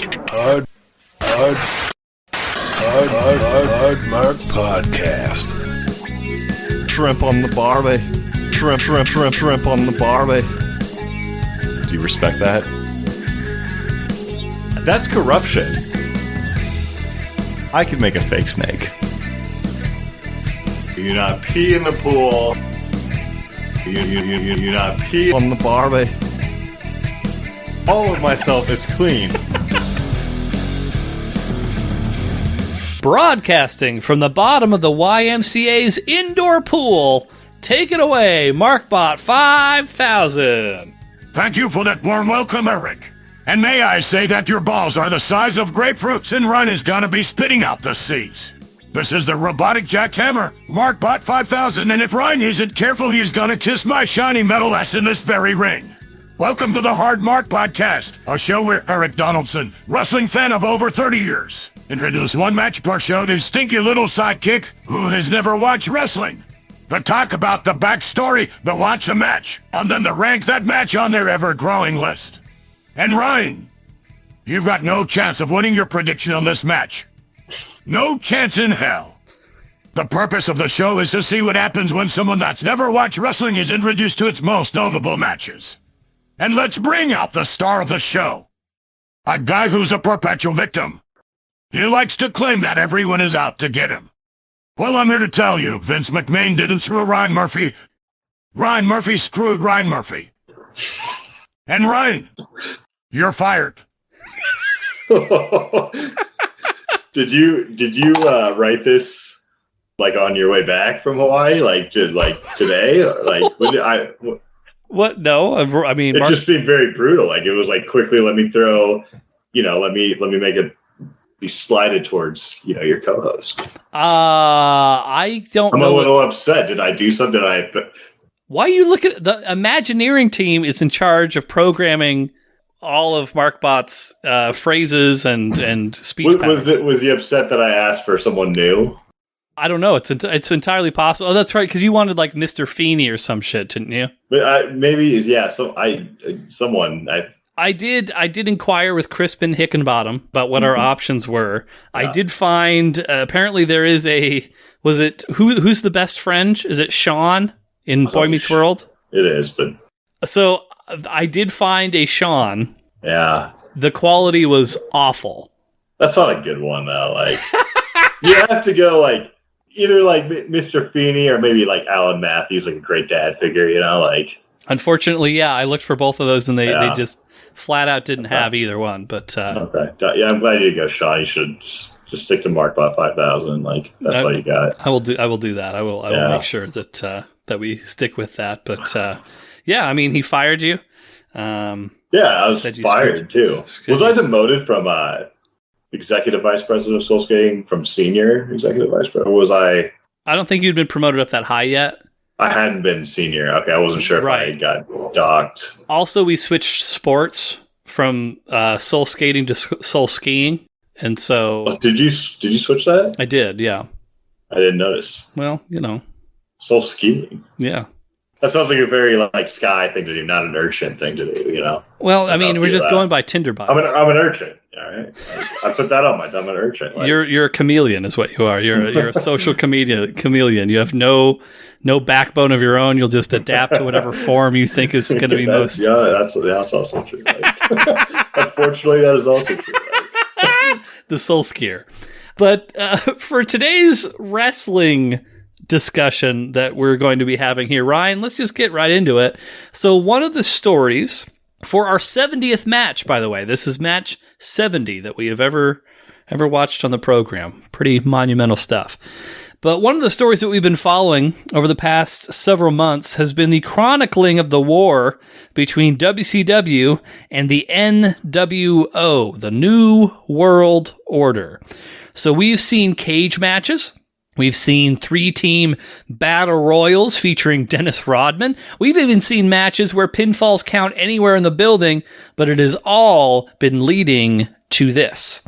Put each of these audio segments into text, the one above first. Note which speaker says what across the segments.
Speaker 1: Mark Podcast. Shrimp on the barbie. Shrimp on the barbie. Do you respect that? That's corruption. I could make a fake snake. You not pee in the pool. You not pee on the barbie. All of myself is clean.
Speaker 2: Broadcasting from the bottom of the YMCA's indoor pool, take it away, MarkBot 5000.
Speaker 3: Thank you for that warm welcome, Erik. And may I say that your balls are the size of grapefruits and Ryan is gonna be spitting out the seeds. This is the robotic jackhammer, MarkBot 5000, and if Ryan isn't careful, he's gonna kiss my shiny metal ass in this very ring. Welcome to the Hard Mark Podcast, a show where Erik Donaldson, wrestling fan of over 30 years, introduce one match per show to his stinky little sidekick who has never watched wrestling. The talk about the backstory, the watch a match, and then the rank that match on their ever-growing list. And Ryan, you've got no chance of winning your prediction on this match. No chance in hell. The purpose of the show is to see what happens when someone that's never watched wrestling is introduced to its most notable matches. And let's bring out the star of the show. A guy who's a perpetual victim. He likes to claim that everyone is out to get him. Well, I'm here to tell you, Vince McMahon didn't screw Ryan Murphy. Ryan Murphy screwed Ryan Murphy. And Ryan, you're fired.
Speaker 4: Did you write this like on your way back from Hawaii, like today, or like
Speaker 2: What? No, I mean,
Speaker 4: it just seemed very brutal. Like it was like quickly, let me make it be slided towards your co-host.
Speaker 2: I don't know.
Speaker 4: I'm a little upset. Did I do something?
Speaker 2: Why you look at the Imagineering team is in charge of programming all of MarkBot's phrases and speech patterns.
Speaker 4: Was he upset that I asked for someone new?
Speaker 2: I don't know. It's entirely possible. Oh, that's right, because you wanted like Mr. Feeney or some shit, didn't you?
Speaker 4: But maybe yeah. So I did
Speaker 2: inquire with Crispin Hickenbottom about what our options were. Yeah. I did find apparently there is who's the best friend? Is it Sean in Boy Meets World?
Speaker 4: It is, but
Speaker 2: so I did find a Sean.
Speaker 4: Yeah.
Speaker 2: The quality was awful.
Speaker 4: That's not a good one though. Like you have to go like either like Mr. Feeney or maybe like Alan Matthews, like a great dad figure. Like. Unfortunately,
Speaker 2: yeah, I looked for both of those and they just flat out didn't have either one. But
Speaker 4: okay, yeah, I'm glad you did go, Sean. You should just stick to MarkBot 5000. Like that's all you got.
Speaker 2: I will do that. I will make sure that we stick with that. But yeah, I mean, he fired you.
Speaker 4: Yeah, I was fired too. Was I demoted from executive vice president of Soul Skating from senior executive vice president? Or was I?
Speaker 2: I don't think you'd been promoted up that high yet.
Speaker 4: I hadn't been senior. Okay, I wasn't sure if I got docked.
Speaker 2: Also, we switched sports from soul skating to soul skiing, and so
Speaker 4: did you switch that?
Speaker 2: I did. Yeah,
Speaker 4: I didn't notice.
Speaker 2: Well,
Speaker 4: soul skiing.
Speaker 2: Yeah,
Speaker 4: that sounds like a very like Sky thing to do, not an urchin thing to do.
Speaker 2: Well, I mean, we're just going by Tinderbox.
Speaker 4: I'm an urchin. All right, I put that on I'm an urchin. Like,
Speaker 2: you're a chameleon, is what you are. You're a social chameleon. You have no backbone of your own. You'll just adapt to whatever form you think is going to be most.
Speaker 4: Yeah, that's also true. Unfortunately, that is also true.
Speaker 2: The soul skier. But for today's wrestling discussion that we're going to be having here, Ryan, let's just get right into it. So one of the stories for our 70th match, by the way, this is match 70 that we have ever watched on the program. Pretty monumental stuff. But one of the stories that we've been following over the past several months has been the chronicling of the war between WCW and the NWO, the New World Order. So we've seen cage matches. We've seen 3-team battle royals featuring Dennis Rodman. We've even seen matches where pinfalls count anywhere in the building, but it has all been leading to this.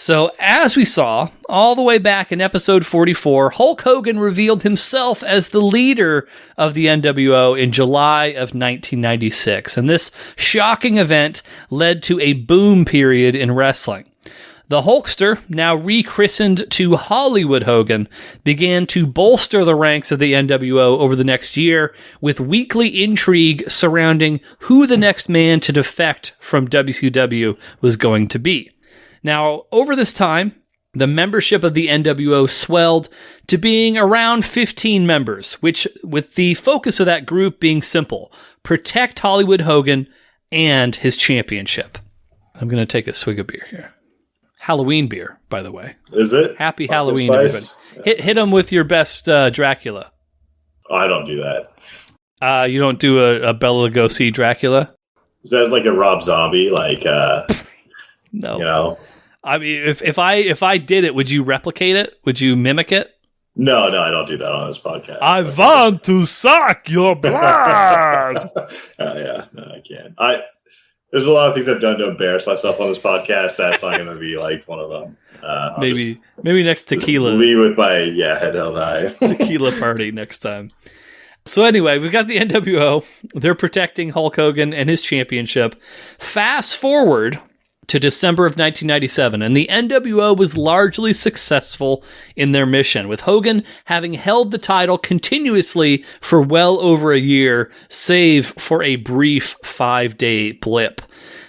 Speaker 2: So, as we saw, all the way back in episode 44, Hulk Hogan revealed himself as the leader of the NWO in July of 1996. And this shocking event led to a boom period in wrestling. The Hulkster, now rechristened to Hollywood Hogan, began to bolster the ranks of the NWO over the next year with weekly intrigue surrounding who the next man to defect from WCW was going to be. Now, over this time, the membership of the NWO swelled to being around 15 members, which, with the focus of that group being simple, protect Hollywood Hogan and his championship. I'm going to take a swig of beer here. Halloween beer, by the way.
Speaker 4: Is it?
Speaker 2: Happy Halloween, everybody. Hit them with your best Dracula.
Speaker 4: Oh, I don't do that.
Speaker 2: You don't do a Bela Lugosi Dracula?
Speaker 4: Is that like a Rob Zombie? Like,
Speaker 2: no.
Speaker 4: You know?
Speaker 2: I mean, if I did it, would you replicate it? Would you mimic it?
Speaker 4: No, I don't do that on this podcast.
Speaker 2: I want to suck your blood.
Speaker 4: Yeah, no, I can't. There's a lot of things I've done to embarrass myself on this podcast. That's not going to be like one of them.
Speaker 2: Maybe next tequila.
Speaker 4: Leave with my head held high.
Speaker 2: Tequila party next time. So anyway, we've got the NWO. They're protecting Hulk Hogan and his championship. Fast forward to December of 1997, and the NWO was largely successful in their mission, with Hogan having held the title continuously for well over a year, save for a brief 5-day blip.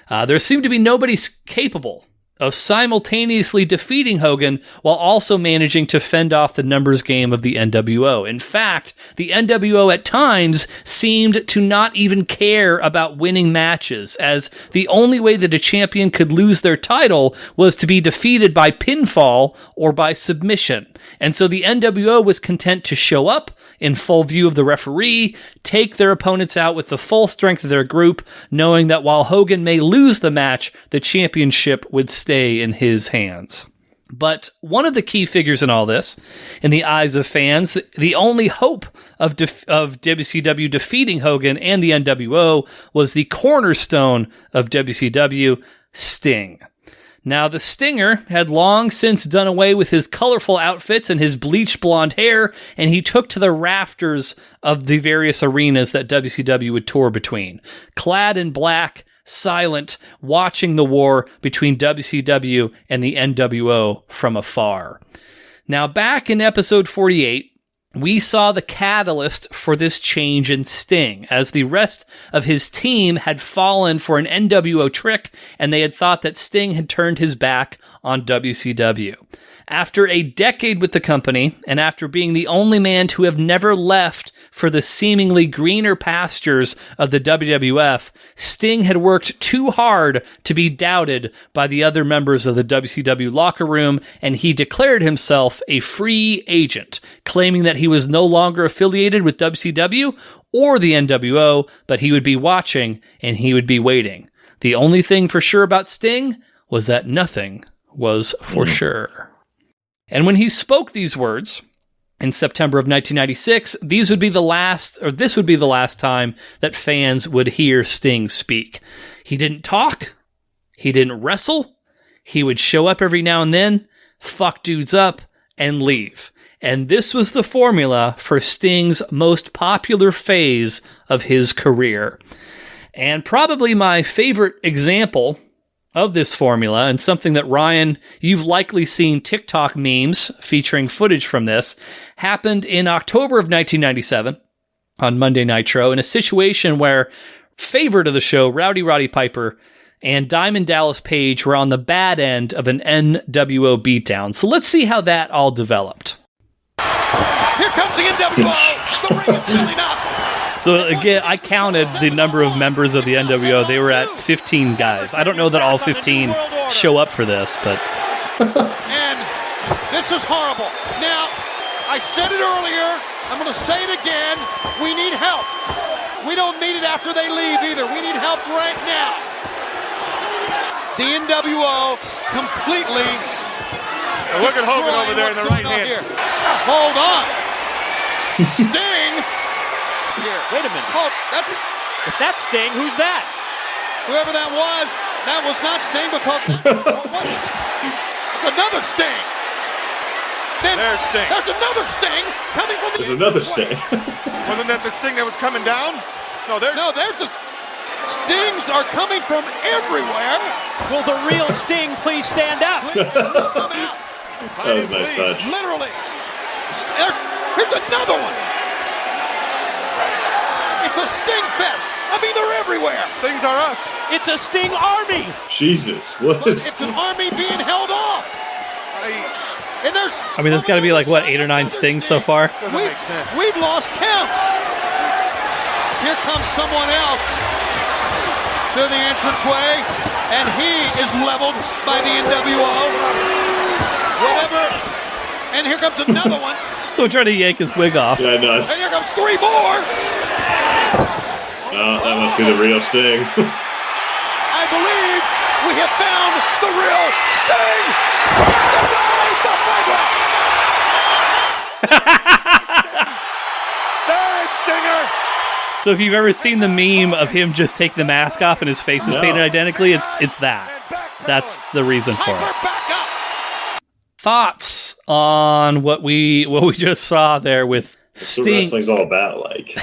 Speaker 2: There seemed to be nobody capable of simultaneously defeating Hogan while also managing to fend off the numbers game of the NWO. In fact, the NWO at times seemed to not even care about winning matches, as the only way that a champion could lose their title was to be defeated by pinfall or by submission. And so the NWO was content to show up in full view of the referee, take their opponents out with the full strength of their group, knowing that while Hogan may lose the match, the championship would stay in his hands. But one of the key figures in all this, in the eyes of fans, the only hope of WCW defeating Hogan and the NWO was the cornerstone of WCW, Sting. Now, the Stinger had long since done away with his colorful outfits and his bleached blonde hair, and he took to the rafters of the various arenas that WCW would tour between. Clad in black, silent, watching the war between WCW and the NWO from afar. Now, back in episode 48, we saw the catalyst for this change in Sting, as the rest of his team had fallen for an NWO trick, and they had thought that Sting had turned his back on WCW. After a decade with the company, and after being the only man to have never left for the seemingly greener pastures of the WWF, Sting had worked too hard to be doubted by the other members of the WCW locker room, and he declared himself a free agent, claiming that he was no longer affiliated with WCW or the NWO, but he would be watching and he would be waiting. The only thing for sure about Sting was that nothing was for sure. And when he spoke these words in September of 1996, this would be the last time that fans would hear Sting speak. He didn't talk. He didn't wrestle. He would show up every now and then, fuck dudes up, and leave. And this was the formula for Sting's most popular phase of his career. And probably my favorite example of this formula, and something that, Ryan, you've likely seen TikTok memes featuring footage from this, happened in October of 1997 on Monday Nitro in a situation where favorite of the show, Rowdy Roddy Piper, and Diamond Dallas Page were on the bad end of an NWO beatdown. So let's see how that all developed.
Speaker 5: Here comes the NWO! The ring is filling up!
Speaker 2: So again, I counted the number of members of the NWO. They were at 15 guys. I don't know that all 15 show up for this, but...
Speaker 5: And this is horrible. Now, I said it earlier. I'm going to say it again. We need help. We don't need it after they leave either. We need help right now. The NWO completely...
Speaker 6: Now look at Hogan over there in the right hand.
Speaker 5: Here. Hold on. Sting... Here.
Speaker 7: Wait a minute.
Speaker 5: Oh,
Speaker 7: If that's Sting, who's that?
Speaker 5: Whoever that was not Sting because it's a another Sting. Then
Speaker 6: There's Sting.
Speaker 5: There's another Sting coming from the
Speaker 4: There's another
Speaker 5: entranceway.
Speaker 4: Sting.
Speaker 6: Wasn't that the Sting that was coming down? No, there's
Speaker 5: Just Stings are coming from everywhere.
Speaker 7: Will the real Sting please stand up?
Speaker 5: Come out.
Speaker 4: That was a nice touch.
Speaker 5: Literally. Here's another one. It's a Sting fest. I mean, they're everywhere.
Speaker 6: Stings are us.
Speaker 7: It's a Sting army.
Speaker 4: Jesus, what is?
Speaker 5: It's an army being held off. And there's.
Speaker 2: I mean, there's got to be like, what, 8 or 9 stings so far?
Speaker 6: Doesn't make sense.
Speaker 5: We've lost count. Here comes someone else through the entranceway, and he is leveled by the NWO. Whatever. And here comes another one.
Speaker 2: So trying to yank his wig off.
Speaker 4: Yeah, nuts.
Speaker 5: And here comes 3 more.
Speaker 4: Oh, that must be the real Sting.
Speaker 5: I believe we have found the real Sting.
Speaker 6: There's Stinger.
Speaker 2: So if you've ever seen the meme of him just taking the mask off and his face is painted identically, it's that. That's the reason for it.
Speaker 5: Hyper back up.
Speaker 2: Thoughts on what we just saw there with
Speaker 4: That's what
Speaker 2: Sting?
Speaker 4: wrestling's all about, like.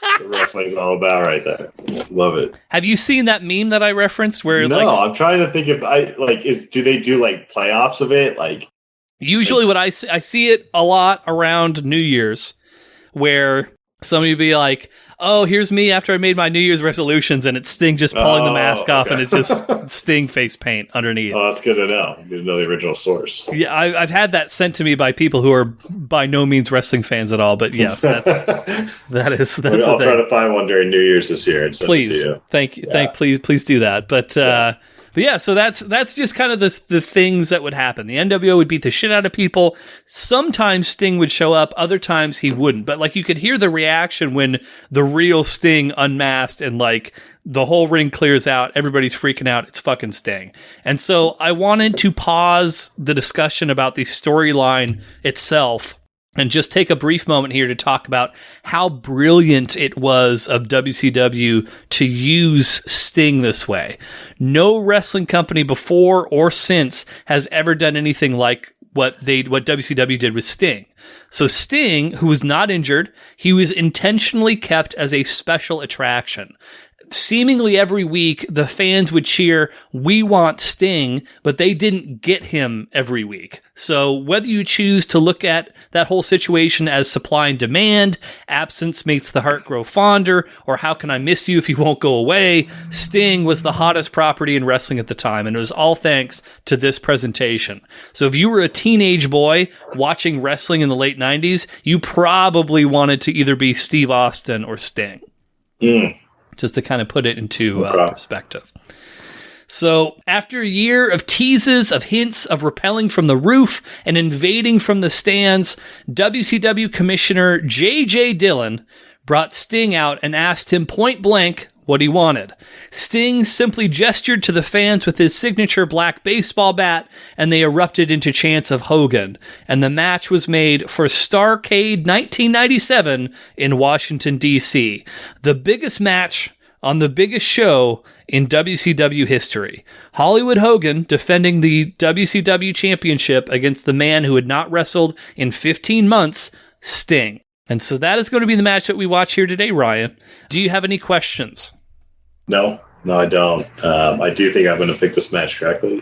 Speaker 4: What wrestling's all about right there. Love it.
Speaker 2: Have you seen that meme that I referenced where
Speaker 4: No,
Speaker 2: like
Speaker 4: I'm trying to think if do they do like playoffs of it? Like
Speaker 2: usually what I see it a lot around New Year's where somebody would be like, "Oh, here's me after I made my New Year's resolutions," and it's Sting just pulling the mask off, and it's just Sting face paint underneath.
Speaker 4: Oh, that's good to know. You know the original source.
Speaker 2: Yeah, I've had that sent to me by people who are by no means wrestling fans at all, but yes, that's
Speaker 4: I'll
Speaker 2: the
Speaker 4: try
Speaker 2: thing.
Speaker 4: to find one during New Year's this year and send it
Speaker 2: Please,
Speaker 4: to you.
Speaker 2: thank you,
Speaker 4: Yeah.
Speaker 2: please do that. But yeah, so that's just kind of the things that would happen. The NWO would beat the shit out of people. Sometimes Sting would show up, other times he wouldn't. But like you could hear the reaction when the real Sting unmasked and like the whole ring clears out, everybody's freaking out. It's fucking Sting. And so I wanted to pause the discussion about the storyline itself and just take a brief moment here to talk about how brilliant it was of WCW to use Sting this way. No wrestling company before or since has ever done anything like what WCW did with Sting. So Sting, who was not injured, he was intentionally kept as a special attraction. Seemingly every week, the fans would cheer, "We want Sting," but they didn't get him every week. So whether you choose to look at that whole situation as supply and demand, absence makes the heart grow fonder, or how can I miss you if you won't go away, Sting was the hottest property in wrestling at the time, and it was all thanks to this presentation. So if you were a teenage boy watching wrestling in the late 90s, you probably wanted to either be Steve Austin or Sting. Just to kind of put it into perspective. So after a year of teases, of hints, of rappelling from the roof and invading from the stands, WCW Commissioner J.J. Dillon brought Sting out and asked him point blank what he wanted. Sting simply gestured to the fans with his signature black baseball bat, and they erupted into chants of Hogan. And the match was made for Starrcade 1997 in Washington, D.C. The biggest match on the biggest show in WCW history. Hollywood Hogan defending the WCW Championship against the man who had not wrestled in 15 months, Sting. And so that is going to be the match that we watch here today, Ryan. Do you have any questions?
Speaker 4: No, I don't. I do think I'm going to pick this match correctly.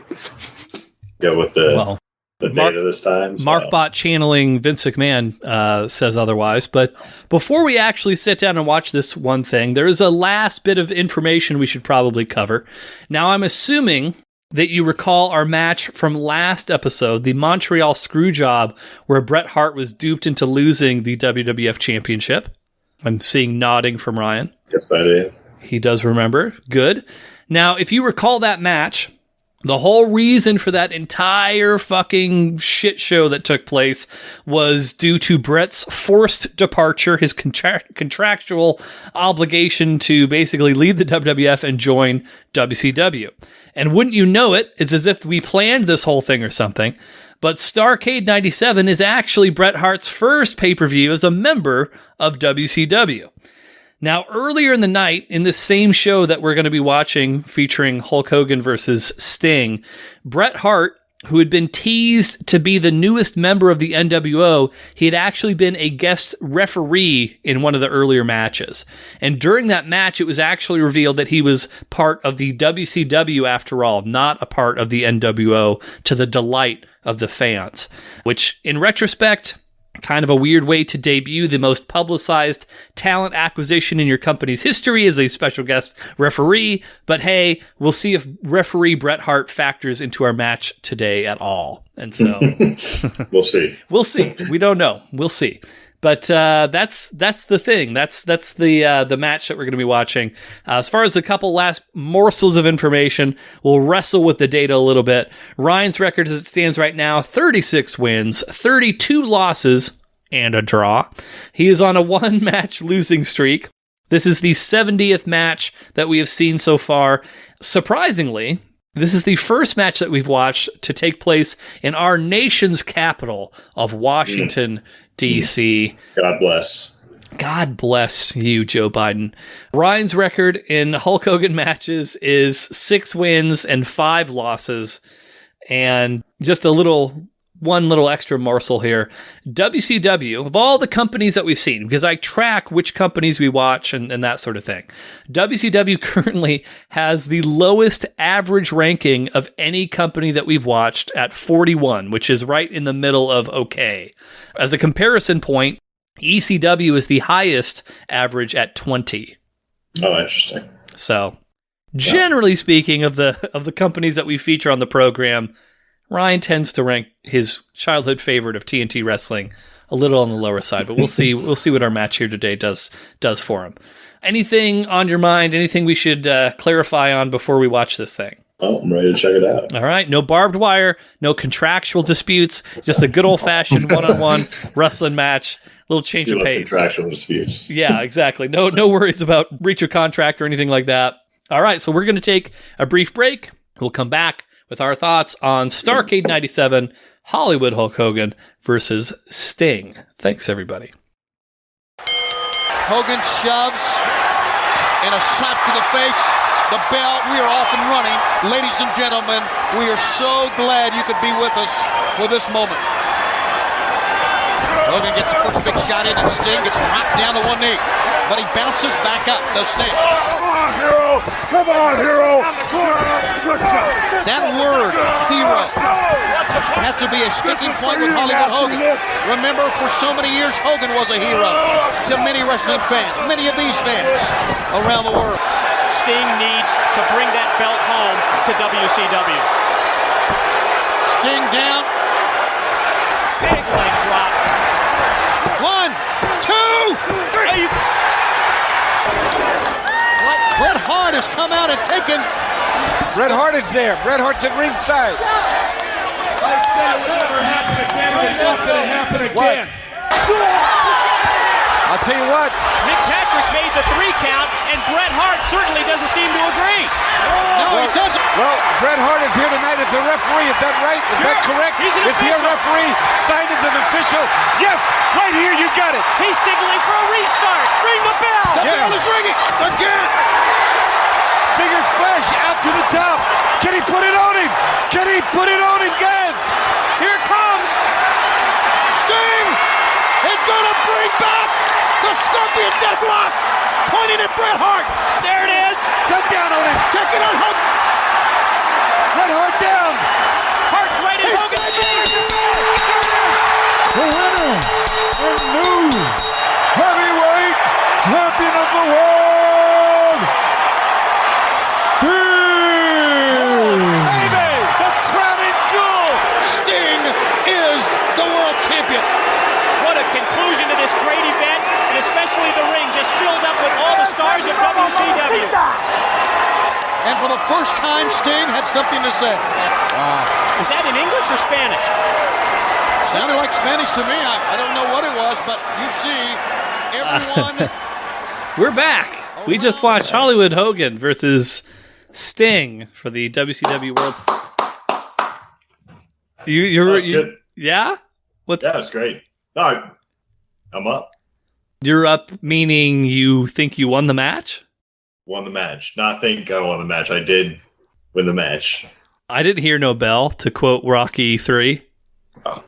Speaker 4: Go with the data this time. So.
Speaker 2: Markbot channeling Vince McMahon says otherwise. But before we actually sit down and watch this one thing, there is a last bit of information we should probably cover. Now, I'm assuming that you recall our match from last episode, the Montreal Screwjob, where Bret Hart was duped into losing the WWF Championship. I'm seeing nodding from Ryan.
Speaker 4: Yes, I do.
Speaker 2: He does remember. Good. Now, if you recall that match, the whole reason for that entire fucking shit show that took place was due to Bret's forced departure, his contractual obligation to basically leave the WWF and join WCW. And wouldn't you know it, it's as if we planned this whole thing or something. But Starrcade 97 is actually Bret Hart's first pay-per-view as a member of WCW. Now, earlier in the night, in this same show that we're going to be watching featuring Hulk Hogan versus Sting, Bret Hart who had been teased to be the newest member of the NWO. He had actually been a guest referee in one of the earlier matches. And during that match, it was actually revealed that he was part of the WCW after all, not a part of the NWO, to the delight of the fans. Which, in retrospect, kind of a weird way to debut the most publicized talent acquisition in your company's history as a special guest referee. But hey, we'll see if referee Bret Hart factors into our match today at all. And so
Speaker 4: We'll see.
Speaker 2: We'll see. We don't know. We'll see. But that's the thing. That's the match that we're going to be watching. As far as a couple last morsels of information, we'll wrestle with the data a little bit. Ryan's record as it stands right now, 36 wins, 32 losses, and a draw. He is on a one-match losing streak. This is the 70th match that we have seen so far. Surprisingly, this is the first match that we've watched to take place in our nation's capital of Washington, D.C.
Speaker 4: God bless.
Speaker 2: God bless you, Joe Biden. Ryan's record in Hulk Hogan matches is 6 wins and 5 losses. And just one little extra morsel here. WCW, of all the companies that we've seen, because I track which companies we watch and that sort of thing, WCW currently has the lowest average ranking of any company that we've watched at 41, which is right in the middle of okay. As a comparison point, ECW is the highest average at 20.
Speaker 4: Oh, interesting.
Speaker 2: So, generally speaking, of the companies that we feature on the program, Ryan tends to rank his childhood favorite of TNT Wrestling a little on the lower side, but we'll see. We'll see what our match here today does for him. Anything on your mind? Anything we should clarify on before we watch this thing?
Speaker 4: Oh, I'm ready to check it out.
Speaker 2: All right. No barbed wire, no contractual disputes, just a good old-fashioned one-on-one wrestling match. A little change of pace.
Speaker 4: Contractual disputes.
Speaker 2: Yeah, exactly. No worries about breach of contract or anything like that. All right. So we're going to take a brief break. We'll come back with our thoughts on Starrcade 97, Hollywood Hulk Hogan versus Sting. Thanks, everybody.
Speaker 5: Hogan shoves and a slap to the face. The bell, we are off and running. Ladies and gentlemen, we are so glad you could be with us for this moment. Hogan gets the first big shot in and Sting gets knocked down to one knee. But he bounces back up, does Sting.
Speaker 3: Come on, hero! Come on, hero!
Speaker 5: That word, hero, has to be a sticking point with Hollywood Hogan. Remember, for so many years, Hogan was a hero to many wrestling fans, many of these fans around the world.
Speaker 7: Sting needs to bring that belt home to WCW.
Speaker 5: Sting down.
Speaker 7: Big leg drop.
Speaker 5: 1, 2, 3. Bret Hart has come out and taken.
Speaker 6: Bret Hart is there. Bret Hart's at ringside.
Speaker 3: I said it would never happen again, and it's not going to happen again.
Speaker 6: I'll tell you what.
Speaker 7: Nick Patrick made the 3 count, and Bret Hart certainly doesn't seem to agree.
Speaker 5: No, he doesn't.
Speaker 6: Well, Bret Hart is here tonight as a referee. Is that right? Is that correct?
Speaker 7: He's an
Speaker 6: Is he a
Speaker 7: official.
Speaker 6: referee? Signed as an official? Yes, right here. You got it.
Speaker 7: He's signaling for a restart. Ring the bell.
Speaker 5: The bell is ringing again.
Speaker 6: Stinger splash out to the top. Can he put it on him? Can he put it on him, guys?
Speaker 7: Here it comes.
Speaker 5: Sting is going to bring back the Scorpion Deathlock, pointing at Bret Hart.
Speaker 7: There it is.
Speaker 6: Set down on him.
Speaker 5: Check it out, Hogan.
Speaker 6: Bret Hart down.
Speaker 7: Hart's right in
Speaker 5: He's
Speaker 7: Hogan's
Speaker 5: saving
Speaker 7: face.
Speaker 6: The winner and new heavyweight champion of the world, Sting! Baby, the crowning jewel!
Speaker 5: Sting is the world champion.
Speaker 7: What a conclusion to this great event, and especially the ring just filled up with all the stars of WCW.
Speaker 5: And for the first time, Sting had something to say.
Speaker 7: Is that in English or Spanish?
Speaker 5: Sounded like Spanish to me. I don't know what it was, but you see, everyone.
Speaker 2: We're back. We just watched Hollywood Hogan versus Sting for the WCW World. You
Speaker 4: Good.
Speaker 2: yeah? What's
Speaker 4: Yeah, it's great. No, I'm up.
Speaker 2: You're up, meaning you think you won the match?
Speaker 4: Won the match. Not think I won the match. I did win the match.
Speaker 2: I didn't hear no bell, to quote Rocky 3.
Speaker 4: Oh,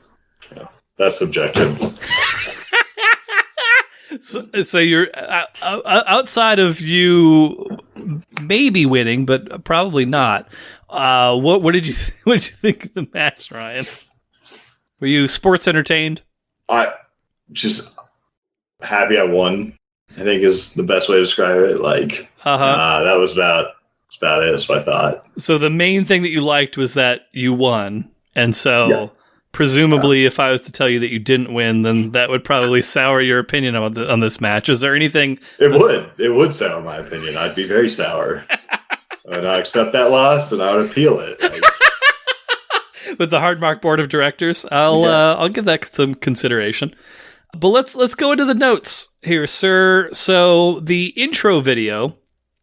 Speaker 4: yeah. That's subjective.
Speaker 2: So you're outside of you maybe winning, but probably not. What did you think of the match, Ryan? Were you sports entertained?
Speaker 4: I just happy I won, I think is the best way to describe it. Like, that was that's about it. That's what I thought.
Speaker 2: So the main thing that you liked was that you won, and so presumably, if I was to tell you that you didn't win, then that would probably sour your opinion on this match. Is there anything? It
Speaker 4: would sour my opinion. I'd be very sour. And I accept that loss, and I would appeal it.
Speaker 2: With the Hard Mark Board of Directors, I'll give that some consideration. But let's go into the notes here, sir. So the intro video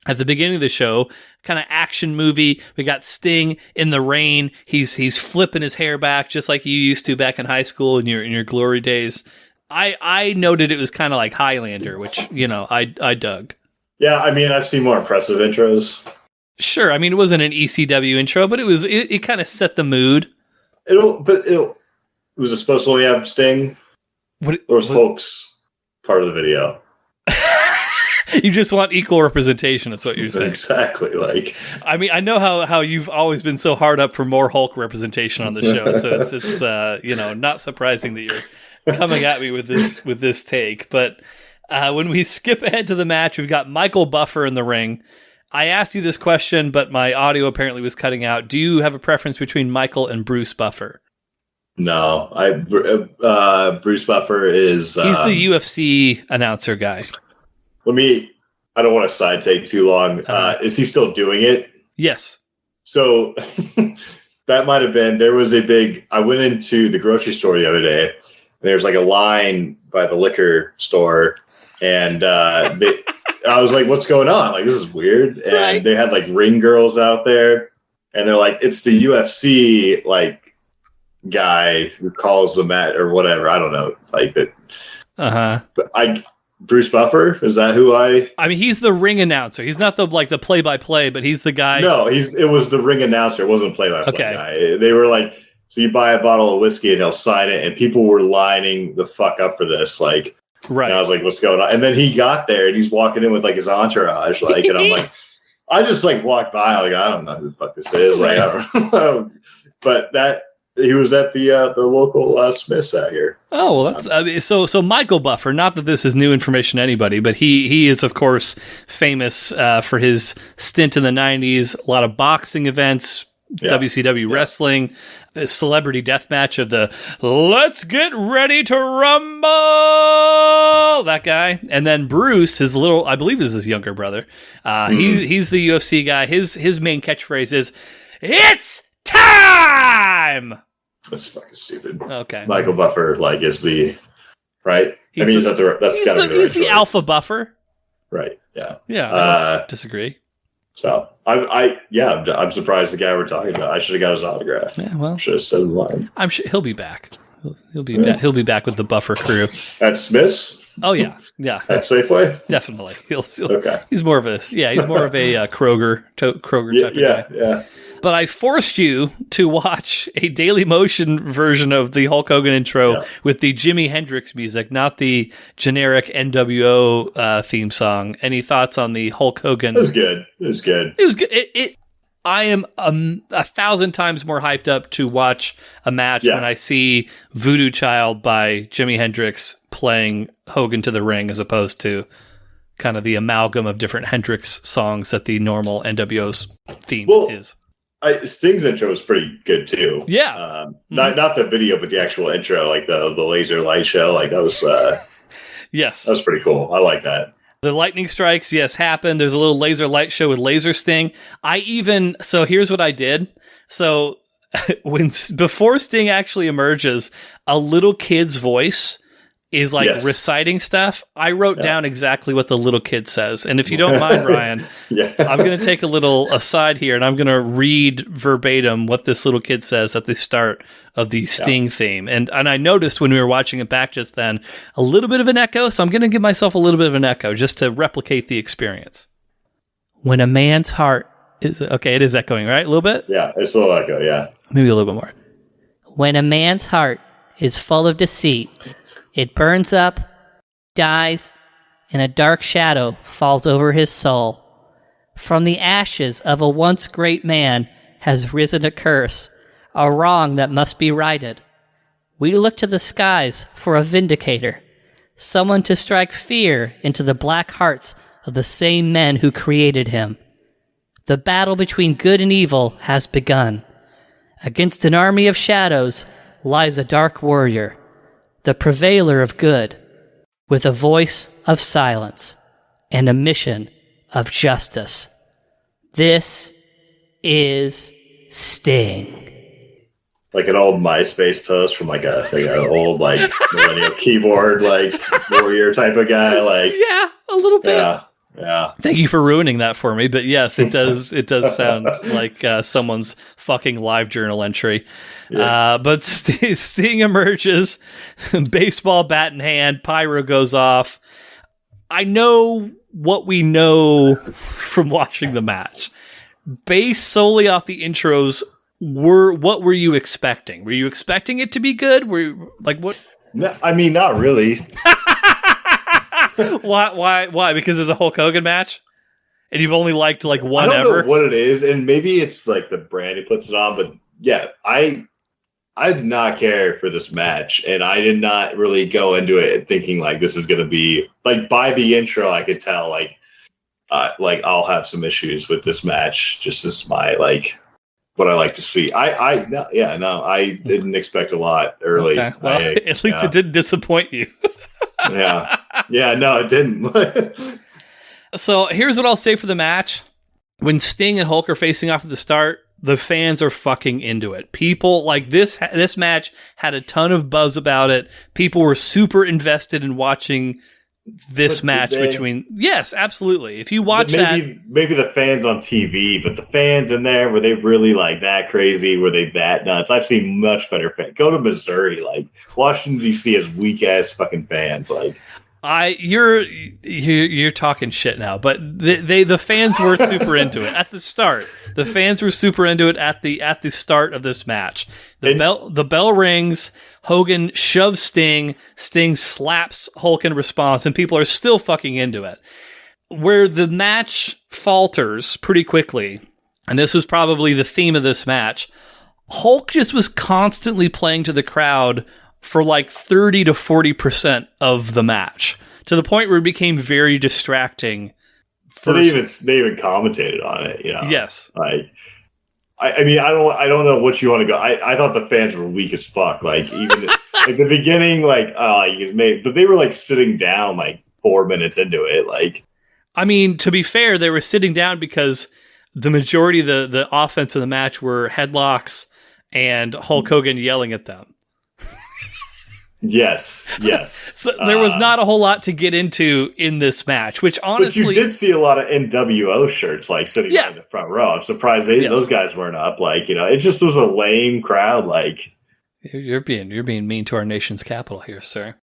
Speaker 2: at the beginning of the show, kind of action movie. We got Sting in the rain. He's flipping his hair back just like you used to back in high school in your glory days. I noted it was kind of like Highlander, which I dug. Yeah, I mean, I've seen more impressive intros. Sure, I mean it wasn't an ECW intro, but it kind of set the mood. Was it supposed to only have Sting? Or was Hulk's part of the video? You just want equal representation, is what you're saying. Exactly. Like, I mean, I know how you've always been so hard up for more Hulk representation on the show, so it's not surprising that you're coming at me with this take. But when we skip ahead to the match, we've got Michael Buffer in the ring. I asked you this question, but my audio apparently was cutting out. Do you have a preference between Michael and Bruce Buffer? No, Bruce Buffer is... he's the UFC announcer guy. I don't want to side take too long. Is he still doing it? Yes. So that might have been, I went into the grocery store the other day, and there's like a line by the liquor store, and I was like, what's going on? Like, this is weird. And they had like ring girls out there, and they're like, it's the UFC like guy who calls the match or whatever. I don't know. Like that. But Bruce Buffer, is that who I mean, he's the ring announcer. He's not the play-by-play, but he's the guy. No, it was the ring announcer. It wasn't play-by-play guy. They were like, so you buy a bottle of whiskey and he'll sign it, and people were lining the fuck up for this. Like, right. And I was like, what's going on? And then he got there and he's walking in with like his entourage, like, and I'm like, I just like walked by, like, I don't know who the fuck this is. Like, I don't know. But he was at the local Smith's out here. Oh, well, that's so Michael Buffer. Not that this is new information to anybody, but he is of course famous for his stint in the '90s. A lot of boxing events, WCW wrestling, the celebrity death match of the "Let's Get Ready to Rumble." That guy, and then Bruce, his little, I believe, is his younger brother. He's the UFC guy. His main catchphrase is "It's time." That's fucking stupid. Okay. Michael Buffer, like, is the right. He's he's the alpha buffer. Right. Yeah. Yeah. I don't disagree. So I'm surprised the guy we're talking about. I should have got his autograph. Yeah. Well, should have stood in line. I'm sure he'll be back. He'll be back. He'll be back with the Buffer crew at Smith's. Oh yeah. Yeah. At Safeway. Definitely. He'll okay. He's more of a Kroger type of guy. Yeah. But I forced you to watch a Daily Motion version of the Hulk Hogan intro with the Jimi Hendrix music, not the generic NWO theme song. Any thoughts on the Hulk Hogan? It was good. It was good. I am 1,000 times more hyped up to watch a match when I see Voodoo Child by Jimi Hendrix playing Hogan to the ring, as opposed to kind of the amalgam of different Hendrix songs that the normal NWO's theme is. Sting's intro was pretty good too. Yeah, not the video, but the actual intro, like the laser light show. Like that was, yes, that was pretty cool. I like that. The lightning strikes, happened. There's a little laser light show with Laser Sting. So here's what I did. So before Sting actually emerges, a little kid's voice is like reciting stuff. I wrote down exactly what the little kid says. And if you don't mind, Ryan, I'm going to take a little aside here and I'm going to read verbatim what this little kid says at the start of the Sting theme. And I noticed when we were watching it back just then, a little bit of an echo. So I'm going to give myself a little bit of an echo just to replicate the experience. When a man's heart Is it, okay, it is echoing, right? A little bit?
Speaker 4: Yeah, it's a little echo, yeah.
Speaker 2: Maybe a little bit more.
Speaker 8: When a man's heart is full of deceit, it burns up, dies, and a dark shadow falls over his soul. From the ashes of a once great man has risen a curse, a wrong that must be righted. We look to the skies for a vindicator, someone to strike fear into the black hearts of the same men who created him. The battle between good and evil has begun. Against an army of shadows lies a dark warrior, the prevailer of good, with a voice of silence and a mission of justice. This is Sting.
Speaker 4: Like an old MySpace post from like an old like millennial keyboard like warrior type of guy. Like
Speaker 2: Yeah, a little bit.
Speaker 4: Yeah.
Speaker 2: Thank you for ruining that for me, but yes, it does. It does sound like someone's fucking live journal entry.
Speaker 4: Yeah.
Speaker 2: But Sting emerges, baseball bat in hand, pyro goes off. I know what we know from watching the match. Based solely off the intros, what were you expecting? Were you expecting it to be good? Were you, like what?
Speaker 4: No, I mean, not really.
Speaker 2: Why? Because it's a Hulk Hogan match, and you've only liked like one
Speaker 4: I don't
Speaker 2: ever.
Speaker 4: know what it is, and maybe it's like the brand he puts it on. But yeah, I did not care for this match, and I did not really go into it thinking like this is going to be like by the intro. I could tell like I'll have some issues with this match. Just as my like what I like to see. I didn't expect a lot early.
Speaker 2: Okay. Well, at least it didn't disappoint you.
Speaker 4: No, it didn't.
Speaker 2: So here's what I'll say for the match. When Sting and Hulk are facing off at the start, the fans are fucking into it. People like this match had a ton of buzz about it. People were super invested in watching this match between. Yes, absolutely. If you watch
Speaker 4: maybe the fans on TV, but the fans in there, were they really like that crazy? Were they that nuts? I've seen much better fans. Go to Missouri, like Washington D.C. has weak ass fucking fans. Like
Speaker 2: you're talking shit now, but the fans were super into it at the start. The fans were super into it at the start of this match. The bell rings. Hogan shoves Sting. Sting slaps Hulk in response, and people are still fucking into it. Where the match falters pretty quickly, and this was probably the theme of this match, Hulk just was constantly playing to the crowd for like 30 to 40% of the match, to the point where it became very distracting.
Speaker 4: They even commentated on it, you know.
Speaker 2: Yes.
Speaker 4: Like I mean, I don't know what you want to go. I thought the fans were weak as fuck. Like even like the beginning, but they were like sitting down like 4 minutes into it. Like,
Speaker 2: I mean, to be fair, they were sitting down because the majority of the offense of the match were headlocks and Hulk Hogan yelling at them.
Speaker 4: Yes.
Speaker 2: So there was not a whole lot to get into in this match, which honestly...
Speaker 4: But you did see a lot of NWO shirts, like, sitting in the front row. I'm surprised those guys weren't up. Like, you know, it just was a lame crowd, like...
Speaker 2: You're being mean to our nation's capital here, sir.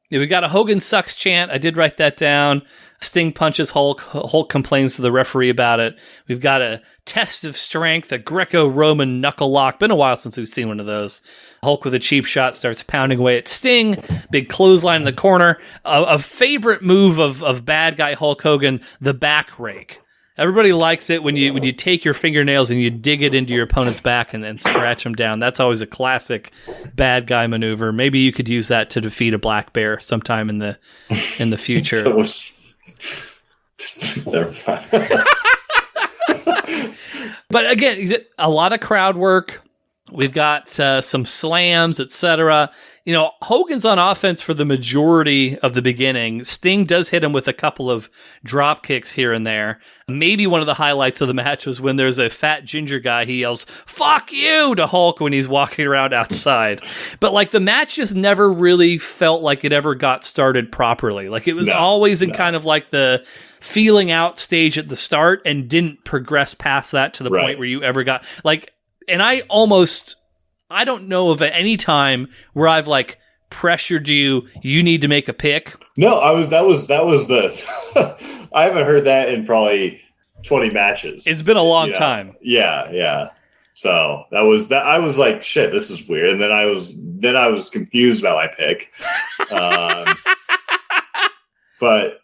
Speaker 2: Yeah, we got a Hogan sucks chant. I did write that down. Sting punches Hulk. Hulk complains to the referee about it. We've got a test of strength, a Greco-Roman knuckle lock. Been a while since we've seen one of those. Hulk with a cheap shot starts pounding away at Sting. Big clothesline in the corner. A favorite move of bad guy Hulk Hogan, the back rake. Everybody likes it when you take your fingernails and you dig it into your opponent's back and then scratch them down. That's always a classic bad guy maneuver. Maybe you could use that to defeat a black bear sometime in the future.
Speaker 4: Never mind.
Speaker 2: But again, a lot of crowd work. We've got some slams, etc. You know, Hogan's on offense for the majority of the beginning. Sting does hit him with a couple of drop kicks here and there. Maybe one of the highlights of the match was when there's a fat ginger guy. He yells, "Fuck you!" to Hulk when he's walking around outside. But like the match just never really felt like it ever got started properly. Like it was always in kind of like the feeling out stage at the start and didn't progress past that to the point where you ever got like... And I don't know of any time where I've like pressured you need to make a pick.
Speaker 4: No, that was the I haven't heard that in probably 20 matches.
Speaker 2: It's been a long time.
Speaker 4: Yeah. So that was that. I was like, shit, this is weird. And then I was confused about my pick. But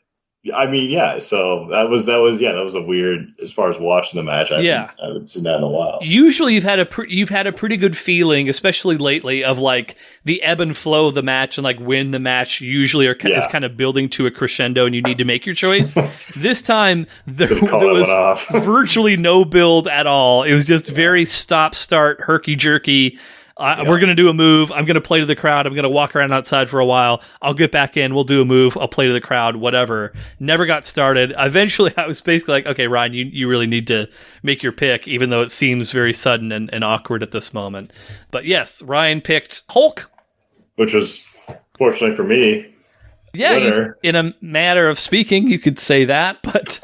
Speaker 4: I mean, yeah. So that was a weird as far as watching the match. I haven't seen that in a while.
Speaker 2: Usually, you've had a pretty good feeling, especially lately, of like the ebb and flow of the match and like when the match usually is kind of building to a crescendo, and you need to make your choice. This time there was virtually no build at all. It was just very stop start herky jerky. We're going to do a move. I'm going to play to the crowd. I'm going to walk around outside for a while. I'll get back in. We'll do a move. I'll play to the crowd, whatever. Never got started. Eventually, I was basically like, okay, Ryan, you really need to make your pick, even though it seems very sudden and awkward at this moment. But yes, Ryan picked Hulk.
Speaker 4: Which was, fortunately for me,
Speaker 2: winner. In a matter of speaking, you could say that. But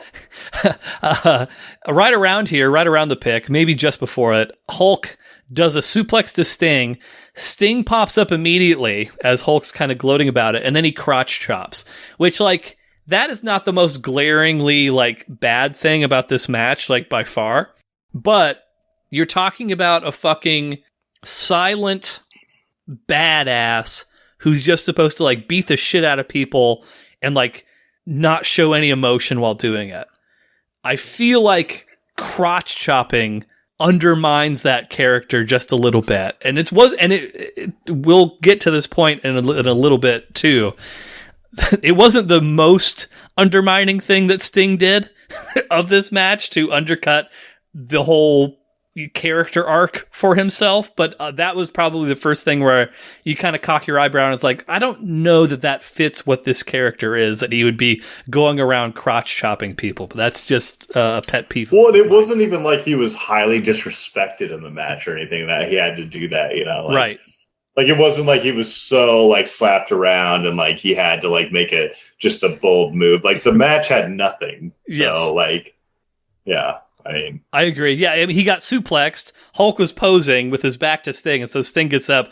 Speaker 2: right around the pick, maybe just before it, Hulk does a suplex to Sting. Sting pops up immediately as Hulk's kind of gloating about it, and then he crotch chops, which, like, that is not the most glaringly, like, bad thing about this match, like, by far. But you're talking about a fucking silent badass who's just supposed to, like, beat the shit out of people and, like, not show any emotion while doing it. I feel like crotch chopping undermines that character just a little bit, and it will get to this point in a little bit too. It wasn't the most undermining thing that Sting did of this match to undercut the whole character arc for himself, but that was probably the first thing where you kind of cock your eyebrow and it's like, I don't know that fits what this character is, that he would be going around crotch chopping people. But that's just a pet peeve.
Speaker 4: Well, it wasn't even like he was highly disrespected in the match or anything that he had to do that, you know? Like,
Speaker 2: right.
Speaker 4: Like, it wasn't like he was so, like, slapped around and, like, he had to, like, make just a bold move. Like, the match had nothing. So,
Speaker 2: yes.
Speaker 4: Like, yeah.
Speaker 2: I agree. Yeah, I mean, he got suplexed. Hulk was posing with his back to Sting, and so Sting gets up,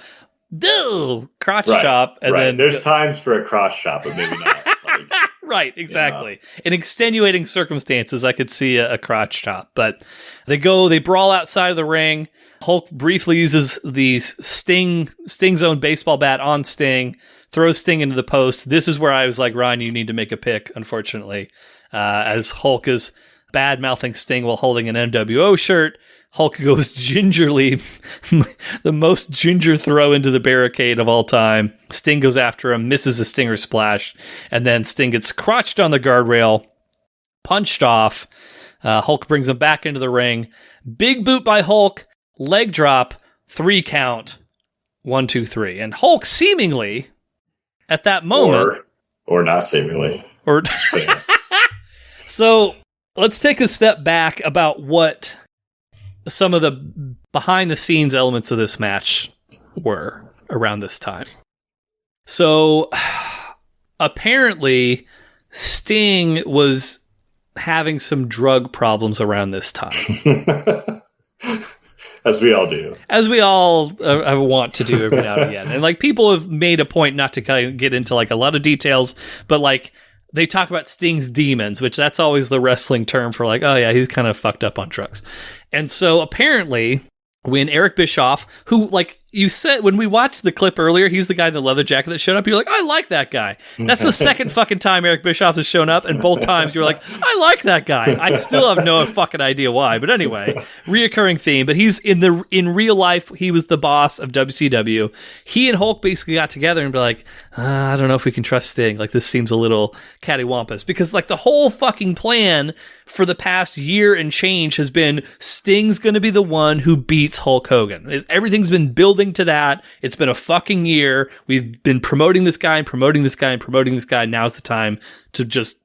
Speaker 2: crotch chop, and then
Speaker 4: there's times for a crotch chop, but maybe not. Like,
Speaker 2: right, exactly. In extenuating circumstances, I could see a crotch chop, but they brawl outside of the ring. Hulk briefly uses the Sting's own baseball bat on Sting, throws Sting into the post. This is where I was like, Ryan, you need to make a pick, unfortunately, as Hulk is bad-mouthing Sting while holding an NWO shirt. Hulk goes gingerly, the most ginger throw into the barricade of all time. Sting goes after him, misses a Stinger splash, and then Sting gets crotched on the guardrail, punched off. Hulk brings him back into the ring. Big boot by Hulk, leg drop, 3 count, 1, 2, 3. And Hulk seemingly, at that moment...
Speaker 4: Or not seemingly.
Speaker 2: So... let's take a step back about what some of the behind-the-scenes elements of this match were around this time. So, apparently, Sting was having some drug problems around this time.
Speaker 4: As we all do.
Speaker 2: As we all want to do every now and again. And, like, people have made a point not to kind of get into, like, a lot of details, but, like, they talk about Sting's demons, which that's always the wrestling term for like, oh yeah, he's kind of fucked up on drugs. And so apparently when Eric Bischoff, who, like you said, when we watched the clip earlier, he's the guy in the leather jacket that showed up. You're like, I like that guy. That's the second fucking time Eric Bischoff has shown up, and both times you're like, I like that guy. I still have no fucking idea why, but anyway, reoccurring theme. But he's in real life, he was the boss of WCW. He and Hulk basically got together and be like, I don't know if we can trust Sting. Like, this seems a little cattywampus, because like the whole fucking plan for the past year and change has been Sting's going to be the one who beats Hulk Hogan. Everything's been building to that. It's been a fucking year. We've been promoting this guy and promoting this guy and promoting this guy. Now's the time to just,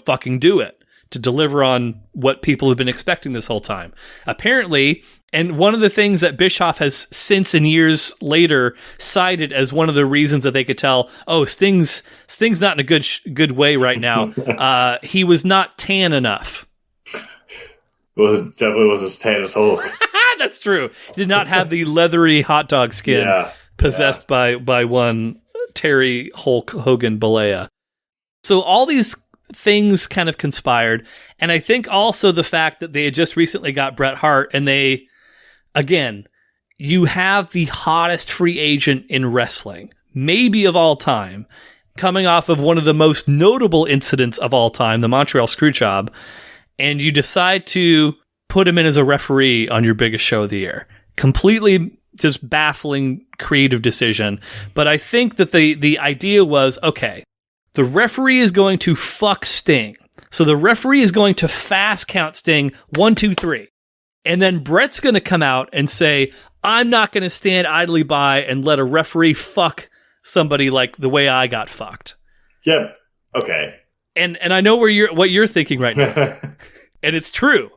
Speaker 2: fucking do it, to deliver on what people have been expecting this whole time. Apparently, and one of the things that Bischoff has since and years later cited as one of the reasons that they could tell, oh, Sting's not in a good way right now. He was not tan enough.
Speaker 4: Definitely was as tan as Hulk.
Speaker 2: That's true. He did not have the leathery hot dog skin by one Terry Hulk Hogan Balea. So all these things kind of conspired. And I think also the fact that they had just recently got Bret Hart, and they, again, you have the hottest free agent in wrestling, maybe of all time, coming off of one of the most notable incidents of all time, the Montreal Screwjob, and you decide to put him in as a referee on your biggest show of the year. Completely just baffling creative decision. But I think that the idea was, okay, the referee is going to fuck Sting. So the referee is going to fast count Sting 1, 2, 3. And then Bret's going to come out and say, I'm not going to stand idly by and let a referee fuck somebody like the way I got fucked.
Speaker 4: Yep. Okay.
Speaker 2: And I know what you're thinking right now. And it's true.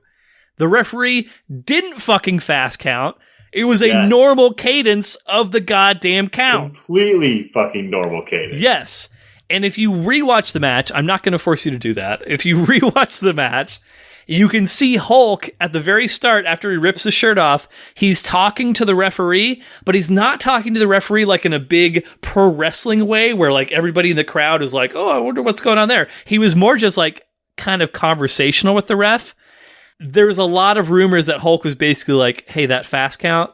Speaker 2: The referee didn't fucking fast count. It was a normal cadence of the goddamn count.
Speaker 4: Completely fucking normal cadence.
Speaker 2: Yes. And if you rewatch the match, I'm not going to force you to do that. If you rewatch the match, you can see Hulk at the very start after he rips his shirt off. He's talking to the referee, but he's not talking to the referee like in a big pro wrestling way where like everybody in the crowd is like, oh, I wonder what's going on there. He was more just like kind of conversational with the ref. There's a lot of rumors that Hulk was basically like, hey, that fast count,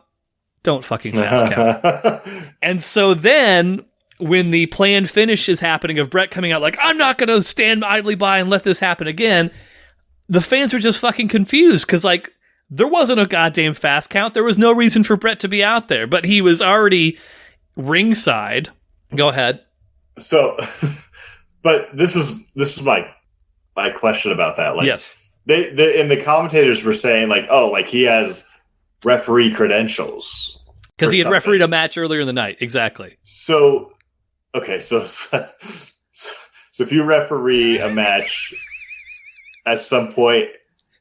Speaker 2: don't fucking fast count. And so then when the planned finish is happening of Bret coming out like, I'm not going to stand idly by and let this happen again, the fans were just fucking confused because like there wasn't a goddamn fast count. There was no reason for Bret to be out there, but he was already ringside. Go ahead.
Speaker 4: So, but this is my question about that. Like,
Speaker 2: yes.
Speaker 4: The commentators were saying like, oh, like he has referee credentials
Speaker 2: because he had refereed a match earlier in the night. Exactly.
Speaker 4: So, okay, so if you referee a match at some point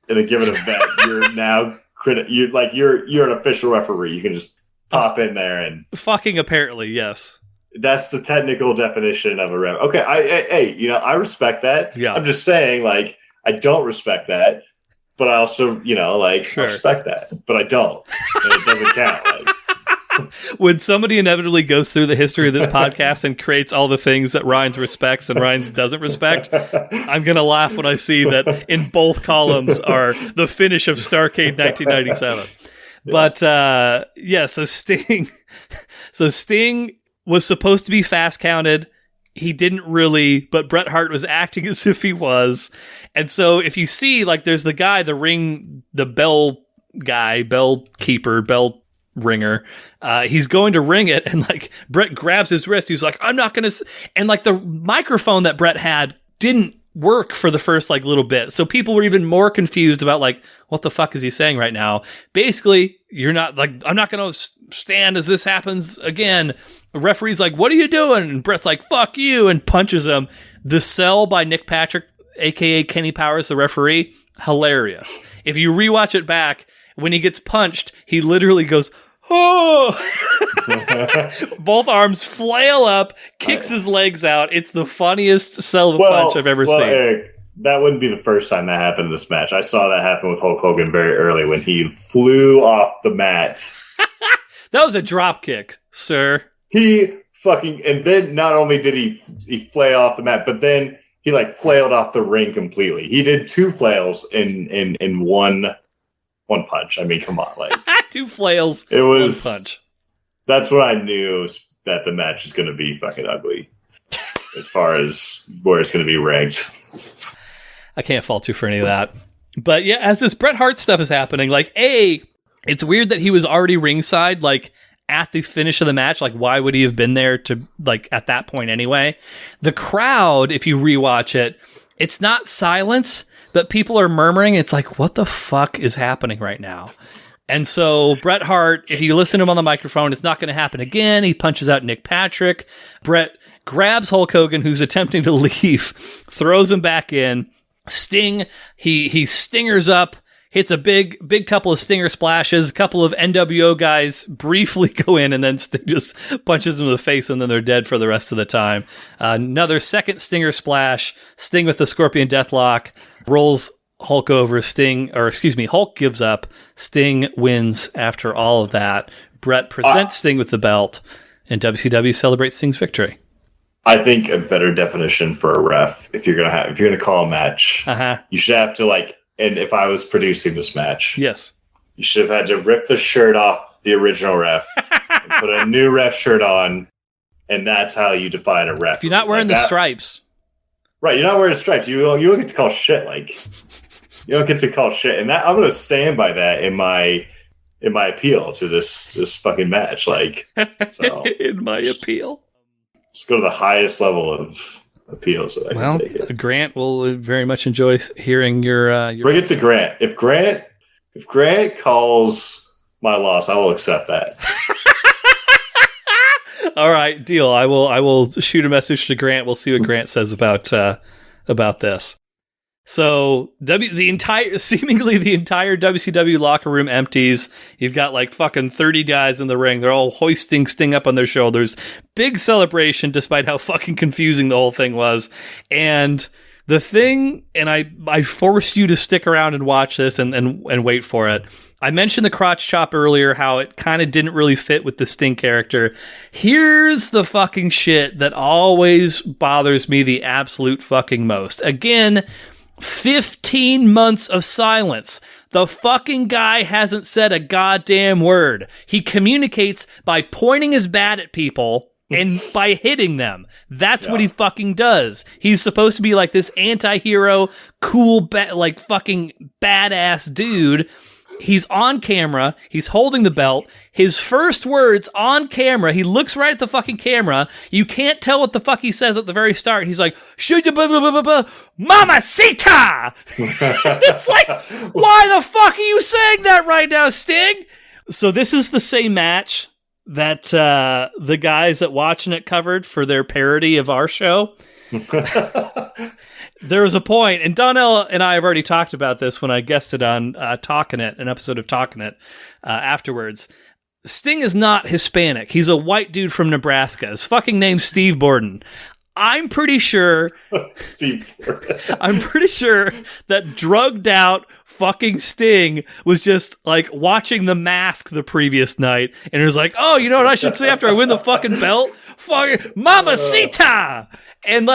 Speaker 4: in a given event, you're now you're an official referee. You can just pop in there and
Speaker 2: fucking apparently, yes.
Speaker 4: That's the technical definition of a ref. Okay, I respect that.
Speaker 2: Yeah.
Speaker 4: I'm just saying like. I don't respect that, but I also,
Speaker 2: sure.
Speaker 4: I respect that, but I don't. And it doesn't count. Like.
Speaker 2: When somebody inevitably goes through the history of this podcast and creates all the things that Ryan's respects and Ryan's doesn't respect, I'm going to laugh when I see that in both columns are the finish of Starrcade 1997. But, so Sting was supposed to be fast counted. He didn't really, but Bret Hart was acting as if he was. And so if you see, like, there's the guy, the bell guy, bell keeper, bell ringer, he's going to ring it, and, like, Bret grabs his wrist. He's like, I'm not going to, and, like, the microphone that Bret had didn't work for the first, like, little bit. So people were even more confused about, like, what the fuck is he saying right now? Basically, you're not, like, I'm not going to stand as this happens again. The referee's like, what are you doing? And Bret's like, fuck you, and punches him. The sell by Nick Patrick, a.k.a. Kenny Powers, the referee, hilarious. If you rewatch it back, when he gets punched, he literally goes, oh! Both arms flail up, kicks his legs out. It's the funniest sell of a punch I've ever seen.
Speaker 4: Erik, that wouldn't be the first time that happened in this match. I saw that happen with Hulk Hogan very early when he flew off the mat.
Speaker 2: That was a drop kick, sir.
Speaker 4: He fucking, and then not only did he flay off the mat, but then he like flailed off the ring completely. He did 2 flails in one punch. I mean, come on, like
Speaker 2: 2 flails.
Speaker 4: It was
Speaker 2: 1 punch.
Speaker 4: That's what I knew, that the match is going to be fucking ugly as far as where it's going to be ranked.
Speaker 2: I can't fault you for any of that. But yeah, as this Bret Hart stuff is happening, like, it's weird that he was already ringside, like, at the finish of the match. Like, why would he have been there to, like, at that point anyway? The crowd, if you rewatch it, it's not silence, but people are murmuring. It's like, what the fuck is happening right now? And so Bret Hart, if you listen to him on the microphone, it's not going to happen again. He punches out Nick Patrick. Bret grabs Hulk Hogan, who's attempting to leave, throws him back in. Sting, he stingers up, hits a big couple of stinger splashes. A couple of NWO guys briefly go in, and then Sting just punches them in the face, and then they're dead for the rest of the time. Another second stinger splash. Sting with the Scorpion Deathlock rolls Hulk over. Hulk gives up. Sting wins after all of that. Bret presents Sting with the belt, and WCW celebrates Sting's victory.
Speaker 4: I think a better definition for a ref, if you're gonna call a match, you should have to and if I was producing this match,
Speaker 2: yes,
Speaker 4: you should have had to rip the shirt off the original ref and put a new ref shirt on, and that's how you define a ref.
Speaker 2: If you're not wearing the stripes.
Speaker 4: Right, you're not wearing stripes. You don't get to call shit. You don't get to call shit, and that I'm going to stand by that in my appeal to this fucking match. So
Speaker 2: in my appeal,
Speaker 4: just go to the highest level of appeals that I can take it.
Speaker 2: Grant will very much enjoy hearing your.
Speaker 4: Bring it to Grant. If Grant calls my loss, I will accept that.
Speaker 2: All right, deal. I will shoot a message to Grant. We'll see what Grant says about this. So seemingly the entire WCW locker room empties. You've got fucking 30 guys in the ring. They're all hoisting Sting up on their shoulders. Big celebration, despite how fucking confusing the whole thing was. And the thing, and I forced you to stick around and watch this and wait for it. I mentioned the crotch chop earlier, how it kind of didn't really fit with the Sting character. Here's the fucking shit that always bothers me the absolute fucking most. Again, 15 months of silence. The fucking guy hasn't said a goddamn word. He communicates by pointing his bat at people and by hitting them. That's what he fucking does. He's supposed to be this anti-hero, cool, fucking badass dude. He's on camera. He's holding the belt. His first words on camera, he looks right at the fucking camera. You can't tell what the fuck he says at the very start. He's like, should you Mamacita? It's why the fuck are you saying that right now, Sting? So this is the same match that the guys at Watching It covered for their parody of our show. There was a point, and Donnell and I have already talked about this when I guested on Talkin' It, an episode of Talkin' It afterwards. Sting is not Hispanic. He's a white dude from Nebraska. His fucking name's Steve Borden. I'm pretty sure that drugged out fucking Sting was just watching The Mask the previous night, and it was like, oh, you know what I should say after I win the fucking belt? Fucking Mamacita! And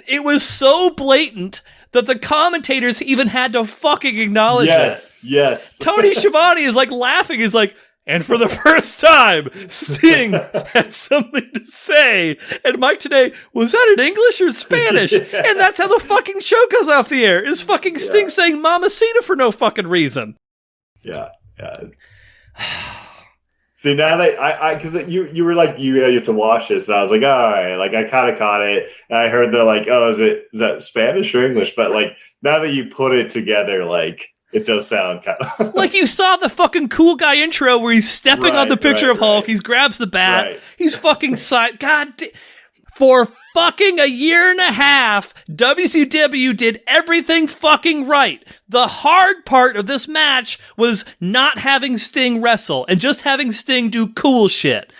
Speaker 2: it was so blatant that the commentators even had to fucking acknowledge it.
Speaker 4: Yes.
Speaker 2: Tony Schiavone is laughing. He's like, and for the first time, Sting had something to say. And Mike today, was that in English or Spanish? And that's how the fucking show goes off the air, is fucking Sting saying Mamacita for no fucking reason.
Speaker 4: Yeah. See, now that because you were you have to watch this, and I was like, all right, I kind of caught it, and I heard the oh, is that Spanish or English? But now that you put it together, it does sound kind of
Speaker 2: you saw the fucking cool guy intro where he's stepping on the picture of Hulk. He grabs the bat. He's fucking for fucking a year and a half, WCW did everything fucking right. The hard part of this match was not having Sting wrestle and just having Sting do cool shit.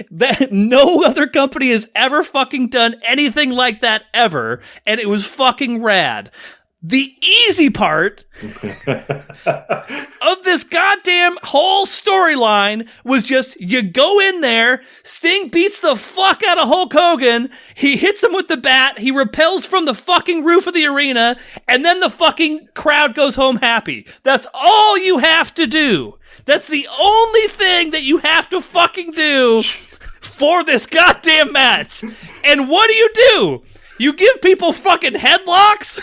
Speaker 2: That no other company has ever fucking done anything like that ever, and it was fucking rad. The easy part of this goddamn whole storyline was just, you go in there, Sting beats the fuck out of Hulk Hogan, he hits him with the bat, he repels from the fucking roof of the arena, and then the fucking crowd goes home happy. That's all you have to do. That's the only thing that you have to fucking do for this goddamn match. And what do? You give people fucking headlocks?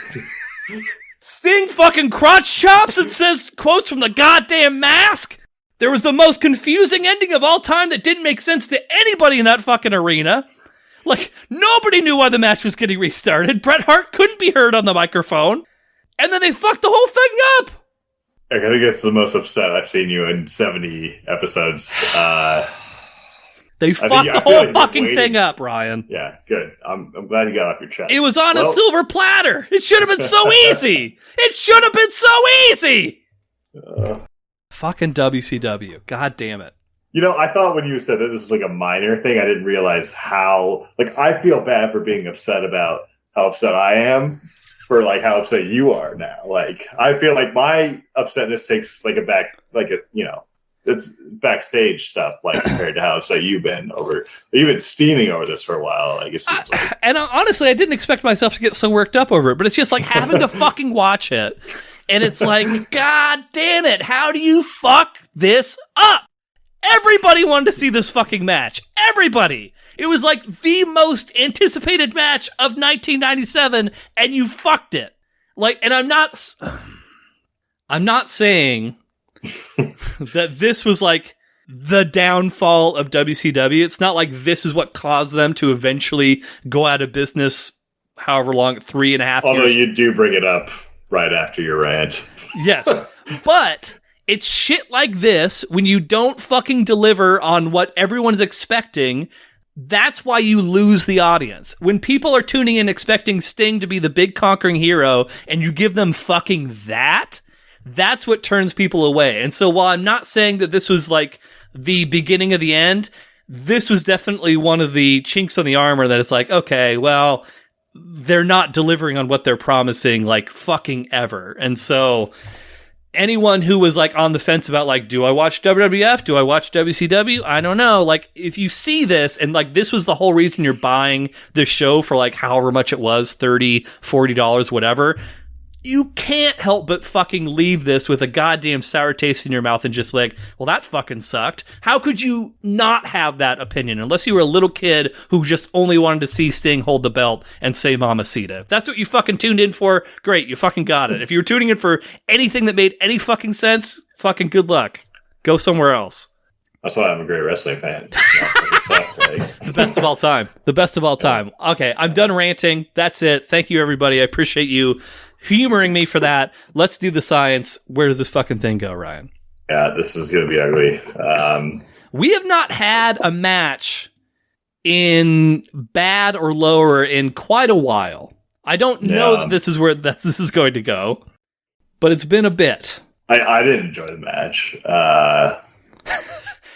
Speaker 2: Sting fucking crotch chops and says quotes from the goddamn Mask? There was the most confusing ending of all time that didn't make sense to anybody in that fucking arena. Nobody knew why the match was getting restarted. Bret Hart couldn't be heard on the microphone. And then they fucked the whole thing up.
Speaker 4: I think that's the most upset I've seen you in 70 episodes.
Speaker 2: They fucked the whole fucking thing up, Ryan.
Speaker 4: Yeah, good. I'm glad you got off your chest.
Speaker 2: It was on a silver platter. It should have been so easy. It should have been so easy. Fucking WCW. God damn it.
Speaker 4: I thought when you said that this was a minor thing, I didn't realize how, I feel bad for being upset about how upset I am for how upset you are now. I feel my upsetness takes it's backstage stuff, like compared to how you've been steaming over this for a while. Like it seems like.
Speaker 2: And honestly, I didn't expect myself to get so worked up over it, but it's just like having to fucking watch it, and it's like, God damn it, how do you fuck this up? Everybody wanted to see this fucking match. Everybody. It was like the most anticipated match of 1997, and you fucked it. Like, and I'm not saying that this was like the downfall of WCW. It's not like this is what caused them to eventually go out of business, however long, 3.5 years.
Speaker 4: Although you do bring it up right after your rant.
Speaker 2: Yes. But it's shit like this, when you don't fucking deliver on what everyone's expecting, that's why you lose the audience. When people are tuning in expecting Sting to be the big conquering hero, and you give them fucking that's what turns people away. And so while I'm not saying that this was like the beginning of the end, this was definitely one of the chinks on the armor that it's like, okay, well, they're not delivering on what they're promising like fucking ever. And so anyone who was like on the fence about like, do I watch WWF? Do I watch WCW? I don't know. Like, if you see this and like this was the whole reason you're buying this show for like however much it was, $30, $40, whatever, you can't help but fucking leave this with a goddamn sour taste in your mouth and just like, well, that fucking sucked. How could you not have that opinion unless you were a little kid who just only wanted to see Sting hold the belt and say Mamacita? If that's what you fucking tuned in for, great, you fucking got it. If you were tuning in for anything that made any fucking sense, fucking good luck. Go somewhere else.
Speaker 4: That's why I'm a great wrestling fan.
Speaker 2: The best of all time. The best of all time. Okay, I'm done ranting. That's it. Thank you, everybody. I appreciate you humoring me for that. Let's do the science. Where does this fucking thing go, Ryan?
Speaker 4: Yeah, this is going to be ugly.
Speaker 2: We have not had a match in bad or lower in quite a while. I don't know that this is where this is going to go, but it's been a bit.
Speaker 4: I didn't enjoy the match. I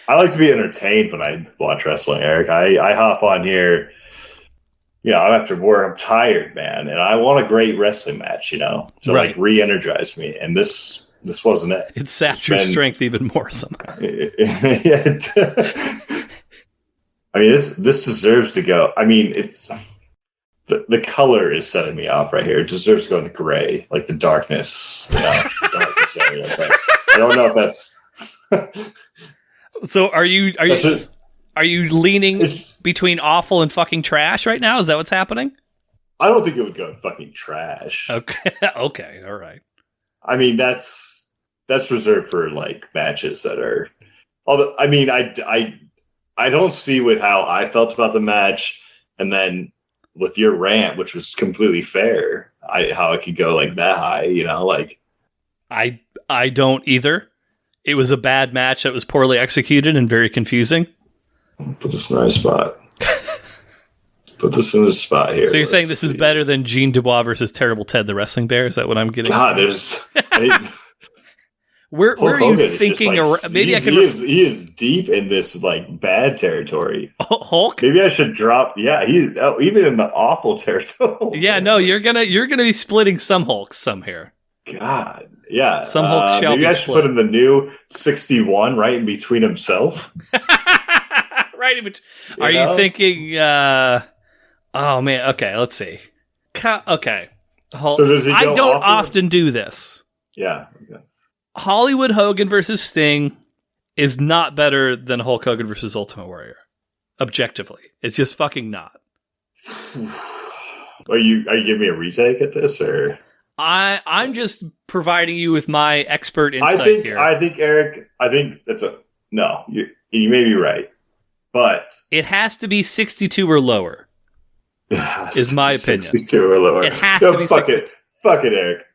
Speaker 4: like to be entertained when I watch wrestling, Eric. I hop on here. After work, I'm tired, man, and I want a great wrestling match, to like re-energize me. And this wasn't it.
Speaker 2: It sapped your strength even more somehow.
Speaker 4: I mean, this deserves to go. I mean, it's the color is setting me off right here. It deserves to go in the gray, like the darkness, darkness area. But I don't know if that's.
Speaker 2: So are you leaning between awful and fucking trash right now? Is that what's happening?
Speaker 4: I don't think it would go fucking trash.
Speaker 2: Okay. Okay. All right.
Speaker 4: I mean, that's reserved for like matches that are. Although, I mean, I don't see with how I felt about the match, and then with your rant, which was completely fair, how it could go like that high. Like
Speaker 2: I don't either. It was a bad match that was poorly executed and very confusing.
Speaker 4: Put this in a nice spot. Put this in a spot here.
Speaker 2: So you're saying this is better than Gene Dubois versus Terrible Ted the Wrestling Bear? Is that what I'm getting?
Speaker 4: God, there's.
Speaker 2: Where are you thinking? Maybe I can.
Speaker 4: He is deep in this like bad territory.
Speaker 2: Hulk.
Speaker 4: Maybe I should drop. Yeah, he's even in the awful territory.
Speaker 2: Yeah, no, you're gonna be splitting some Hulks some here.
Speaker 4: God, yeah.
Speaker 2: Some Hulks shall be
Speaker 4: maybe I should put him the new 61 right in between himself.
Speaker 2: Right in between. Are you thinking? Oh man. Okay, let's see. Okay.
Speaker 4: So does he go
Speaker 2: I don't often do this.
Speaker 4: Yeah. Okay.
Speaker 2: Hollywood Hogan versus Sting is not better than Hulk Hogan versus Ultimate Warrior. Objectively, it's just fucking not.
Speaker 4: Are you giving me a retake at this, or?
Speaker 2: I'm just providing you with my expert insight here.
Speaker 4: I think Eric. I think that's no. You may be right, but
Speaker 2: it has to be 62 or lower. Is my opinion.
Speaker 4: 62 or lower.
Speaker 2: It has to be.
Speaker 4: Fuck it, Eric.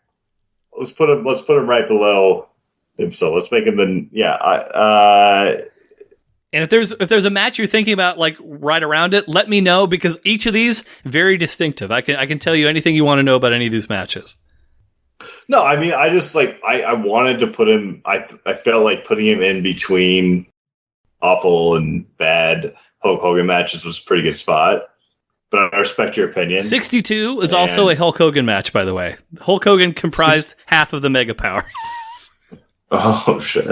Speaker 4: Let's put him right below him. So let's make him the
Speaker 2: And if there's a match you're thinking about like right around it, let me know, because each of these very distinctive. I can tell you anything you want to know about any of these matches.
Speaker 4: No, I mean, I just like I wanted to put him. I felt like putting him in between awful and bad Hulk Hogan matches was a pretty good spot. But I respect your opinion.
Speaker 2: 62 is also a Hulk Hogan match, by the way. Hulk Hogan comprised half of the Mega Powers.
Speaker 4: Oh shit!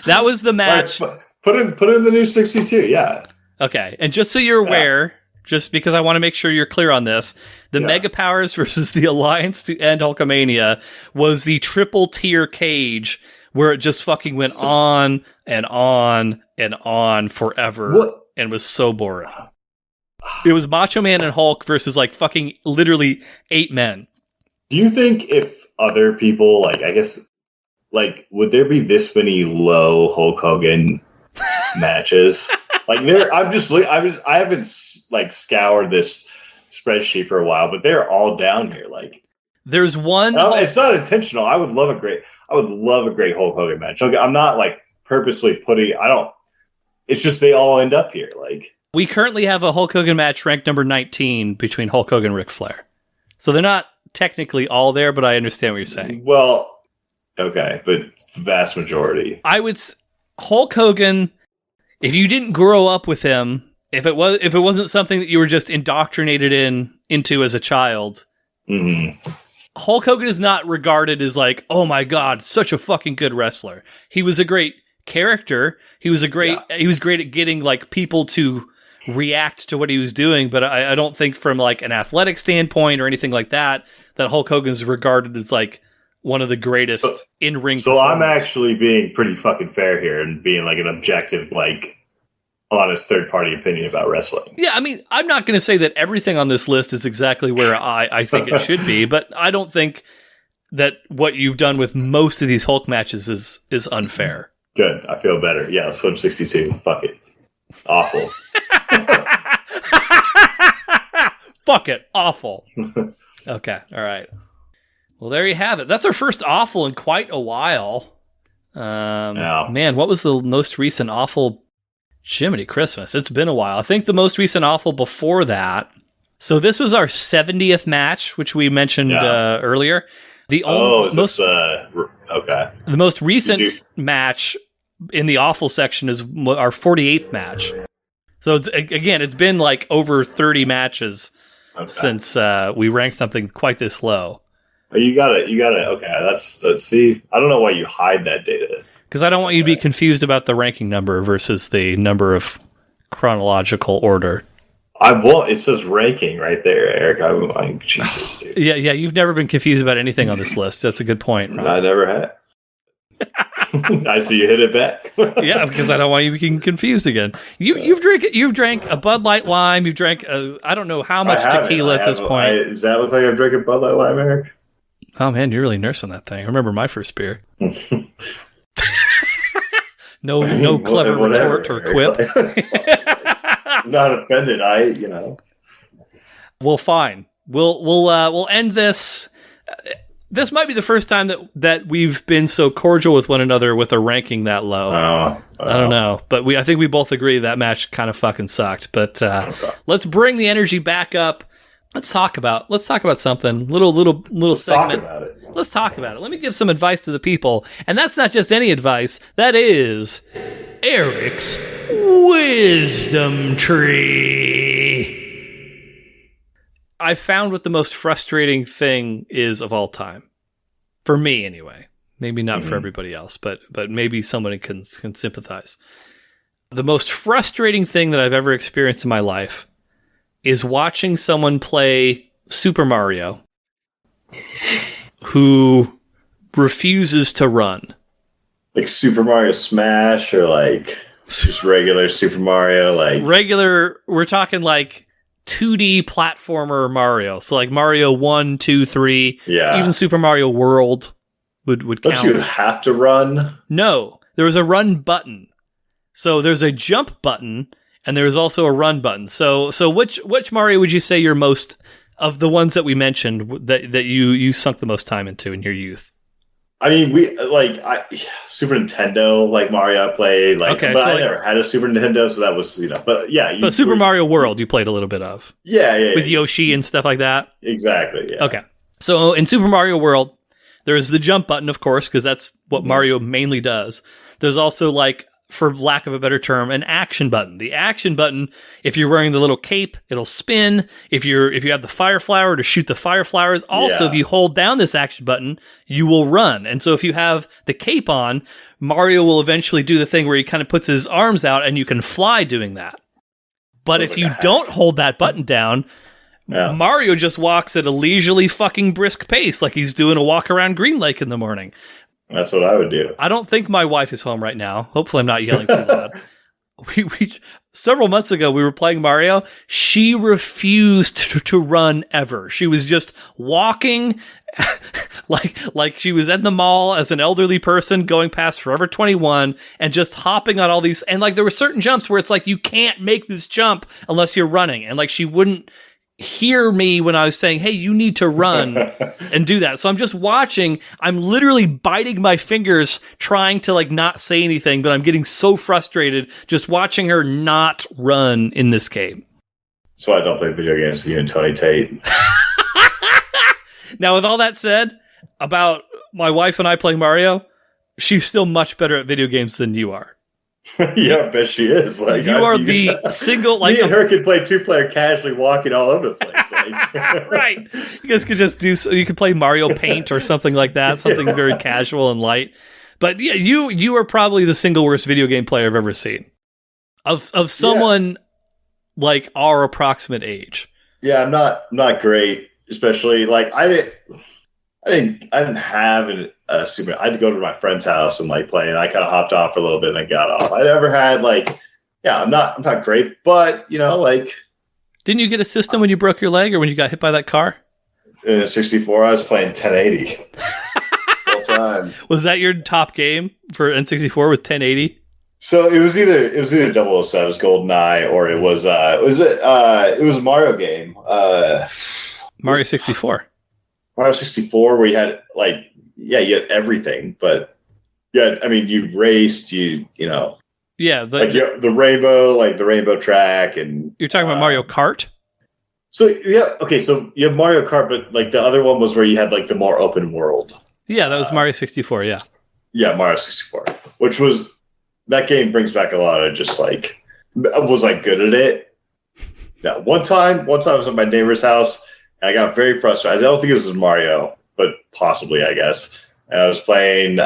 Speaker 2: That was the match.
Speaker 4: Put in the new 62. Yeah.
Speaker 2: Okay, and just so you're aware, just because I want to make sure you're clear on this, the Mega Powers versus the Alliance to end Hulkamania was the triple tier cage where it just fucking went on and on and on forever and was so boring. It was Macho Man and Hulk versus like fucking literally 8 men.
Speaker 4: Do you think if other people, like, I guess, like, would there be this many low Hulk Hogan matches? Like, I haven't like scoured this spreadsheet for a while, but they're all down here. Like,
Speaker 2: there's one.
Speaker 4: It's not intentional. I would love a great Hulk Hogan match. Okay, I'm not like purposely putting. It's just they all end up here. Like,
Speaker 2: we currently have a Hulk Hogan match ranked number 19 between Hulk Hogan and Ric Flair. So they're not technically all there, but I understand what you're saying.
Speaker 4: Well, okay, but vast majority.
Speaker 2: Hulk Hogan. If you didn't grow up with him, if it wasn't something that you were just indoctrinated into as a child, Hulk Hogan is not regarded as like, oh my god, such a fucking good wrestler. He was a great character. He was great at getting like people to react to what he was doing. But I don't think from like an athletic standpoint or anything like that Hulk Hogan is regarded as like one of the greatest in-ring.
Speaker 4: So I'm actually being pretty fucking fair here and being like an objective, like honest third-party opinion about wrestling.
Speaker 2: Yeah, I mean, I'm not going to say that everything on this list is exactly where I think it should be, but I don't think that what you've done with most of these Hulk matches is unfair.
Speaker 4: Good. I feel better. Yeah, let's put him 62. Fuck it. Awful.
Speaker 2: Fuck it. Awful. Okay. All right. Well, there you have it. That's our first awful in quite a while. Man, what was the most recent awful? Jiminy Christmas. It's been a while. I think the most recent awful before that. So this was our 70th match, which we mentioned earlier. The most recent match in the awful section is our 48th match. So it's been like over 30 matches since we ranked something quite this low.
Speaker 4: You got it. Okay, let's see. I don't know why you hide that data.
Speaker 2: Because I don't want you to be confused about the ranking number versus the number of chronological order.
Speaker 4: I won't. It says ranking right there, Eric. I'm like, Jesus, dude.
Speaker 2: Yeah. You've never been confused about anything on this list. That's a good point. Right?
Speaker 4: I never have. I see you hit it back.
Speaker 2: Yeah, because I don't want you being confused again. You've drank a Bud Light Lime. You've drank I don't know how much tequila at this point.
Speaker 4: Does that look like I'm drinking Bud Light Lime, Eric?
Speaker 2: Oh man, you're really nursing that thing. I remember my first beer. No clever retort or quip.
Speaker 4: I'm not offended.
Speaker 2: Well, fine. We'll end this. This might be the first time that we've been so cordial with one another with a ranking that low. I don't know, but I think we both agree that match kind of fucking sucked. But let's bring the energy back up. Let's talk about something. Little segment.
Speaker 4: Talk about it.
Speaker 2: Let's talk about it. Let me give some advice to the people, and that's not just any advice. That is Erik's Wisdom Tree. I found what the most frustrating thing is of all time. For me, anyway. Maybe not for everybody else, but maybe somebody can sympathize. The most frustrating thing that I've ever experienced in my life is watching someone play Super Mario who refuses to run.
Speaker 4: Like Super Mario Smash or like just regular Super Mario?
Speaker 2: We're talking like 2D platformer Mario. So like Mario 1, 2, 3.
Speaker 4: Yeah.
Speaker 2: Even Super Mario World would count.
Speaker 4: Don't you have to run?
Speaker 2: No. There was a run button. So there's a jump button and there's also a run button. So which Mario would you say you're most of the ones that we mentioned that you sunk the most time into in your youth?
Speaker 4: I mean, Super Nintendo, like Mario I played, but I never had a Super Nintendo, so that was, but yeah.
Speaker 2: But Super Mario World, you played a little bit of.
Speaker 4: Yeah.
Speaker 2: With Yoshi and stuff like that?
Speaker 4: Exactly, yeah.
Speaker 2: Okay. So in Super Mario World, there's the jump button, of course, because that's what Mario mainly does. There's also like for lack of a better term, an action button. The action button, if you're wearing the little cape, it'll spin. If you have the fire flower to shoot the fire flowers, also if you hold down this action button, you will run. And so if you have the cape on, Mario will eventually do the thing where he kind of puts his arms out and you can fly doing that. But if you don't hold that button down, Mario just walks at a leisurely fucking brisk pace like he's doing a walk around Green Lake in the morning.
Speaker 4: That's what I would do.
Speaker 2: I don't think my wife is home right now. Hopefully I'm not yelling too loud. We several months ago, we were playing Mario. She refused to run ever. She was just walking like she was at the mall as an elderly person going past Forever 21 and just hopping on all these. And like there were certain jumps where it's like, you can't make this jump unless you're running. And like she wouldn't hear me when I was saying, hey, you need to run and do that. So I'm just watching. I'm literally biting my fingers trying to like not say anything, but I'm getting so frustrated just watching her not run in this game.
Speaker 4: So I don't play video games with you and Tony Tate.
Speaker 2: Now, with all that said, about my wife and I playing Mario, she's still much better at video games than you are.
Speaker 4: Yeah, I bet she is. Like
Speaker 2: you are the single. Like
Speaker 4: me and her could play 2-player casually, walking all over the place. Like.
Speaker 2: Right, you guys could just do. You could play Mario Paint or something like that, something very casual and light. But yeah, you are probably the single worst video game player I've ever seen. Of someone like our approximate age.
Speaker 4: Yeah, I'm not great, especially like I didn't have a super. I had to go to my friend's house and like play, and I kind of hopped off for a little bit and then got off. I never had like, I'm not great, but like.
Speaker 2: Didn't you get a system when you broke your leg or when you got hit by that car?
Speaker 4: In 64, I was playing 1080 full time.
Speaker 2: Was that your top game for N64? Was 1080?
Speaker 4: So it was either 007, GoldenEye, or it was a Mario game.
Speaker 2: Mario 64.
Speaker 4: Mario 64, where you had you had everything, but you raced, the rainbow, the rainbow track, and
Speaker 2: you're talking about Mario Kart.
Speaker 4: So so you have Mario Kart, but the other one was where you had the more open world.
Speaker 2: Yeah, that was Mario 64. Yeah,
Speaker 4: Mario 64, which was that game brings back a lot of just was I good at it? Yeah, one time I was at my neighbor's house. I got very frustrated. I don't think this was Mario, but possibly, I guess. And I was playing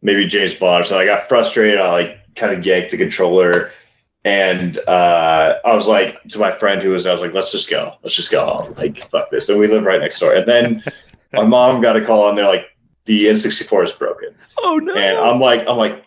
Speaker 4: maybe James Bond, so I got frustrated. I kind of yanked the controller, and I was to my friend I was like, let's just go home. Fuck this. And we live right next door. And then my mom got a call, and they're like, the N64 is broken.
Speaker 2: Oh no!
Speaker 4: And I'm like,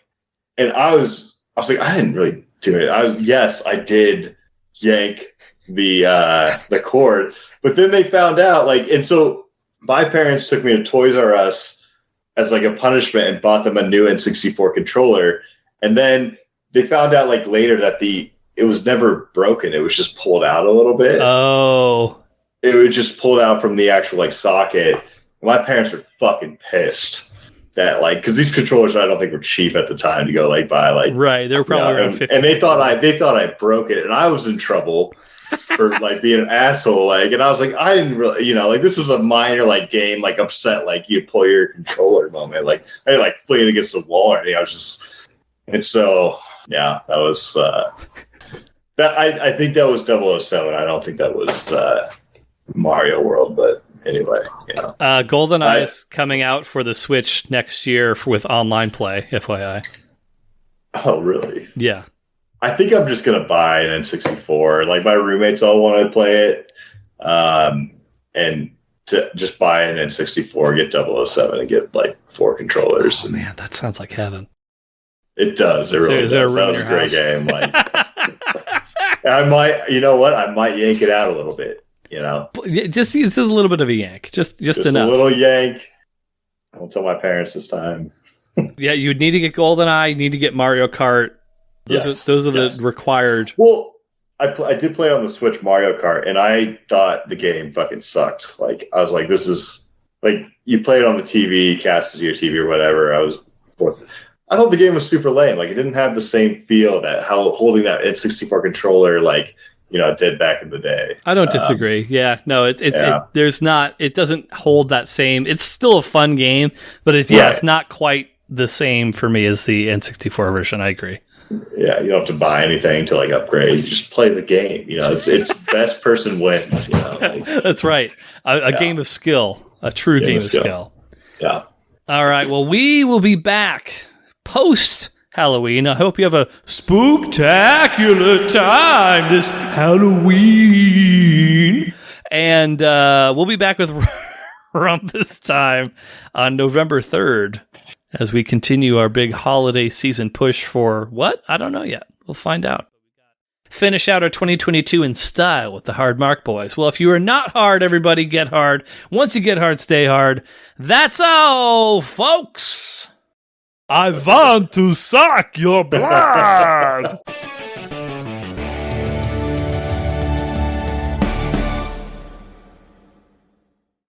Speaker 4: and I was like, I didn't really do it. I did yank the cord, but then they found out and so my parents took me to Toys R Us as a punishment and bought them a new N64 controller, and then they found out later that it was never broken, it was just pulled out a little bit.
Speaker 2: Oh,
Speaker 4: it was just pulled out from the actual socket. My parents were fucking pissed that because these controllers I don't think were cheap at the time to go buy
Speaker 2: right, they were probably around 50.
Speaker 4: And they thought I broke it, and I was in trouble for being an asshole, and I was like, I didn't really, this is a minor game, upset you pull your controller moment, I didn't fling it against the wall or anything. I was just, and so that was that I think that was 007. I don't think that was Mario World, but anyway,
Speaker 2: GoldenEye is coming out for the Switch next year with online play, FYI.
Speaker 4: Oh, really?
Speaker 2: Yeah.
Speaker 4: I think I'm just gonna buy an N64. My roommates all want to play it, and to just buy an N64, get 007, and get 4 controllers.
Speaker 2: Oh, man, that sounds like heaven.
Speaker 4: It does. It really does. That was a great game. I might, I might yank it out a little bit.
Speaker 2: Just a little bit of a yank, just enough.
Speaker 4: A little yank. I won't tell my parents this time.
Speaker 2: Yeah, you'd need to get GoldenEye. You need to get Mario Kart. Those are the required.
Speaker 4: Well, I did play on the Switch Mario Kart, and I thought the game fucking sucked. I was like, this is you play it on the TV, cast it to your TV or whatever. I thought the game was super lame. It didn't have the same feel that how holding that N64 controller it did back in the day.
Speaker 2: I don't disagree. There's not. It doesn't hold that same. It's still a fun game, but it's not quite the same for me as the N64 version. I agree.
Speaker 4: Yeah, you don't have to buy anything to like upgrade. You just play the game. You know, it's best person wins. You know, like,
Speaker 2: that's right. A game of skill, a true game of skill.
Speaker 4: Yeah.
Speaker 2: All right. Well, we will be back post Halloween. I hope you have a spooktacular time this Halloween. And we'll be back with Rumpus Time on November 3rd as we continue our big holiday season push for what? I don't know yet. We'll find out. Finish out our 2022 in style with the Hard Mark Boys. Well, if you are not hard, everybody get hard. Once you get hard, stay hard. That's all, folks. I want to suck your blood.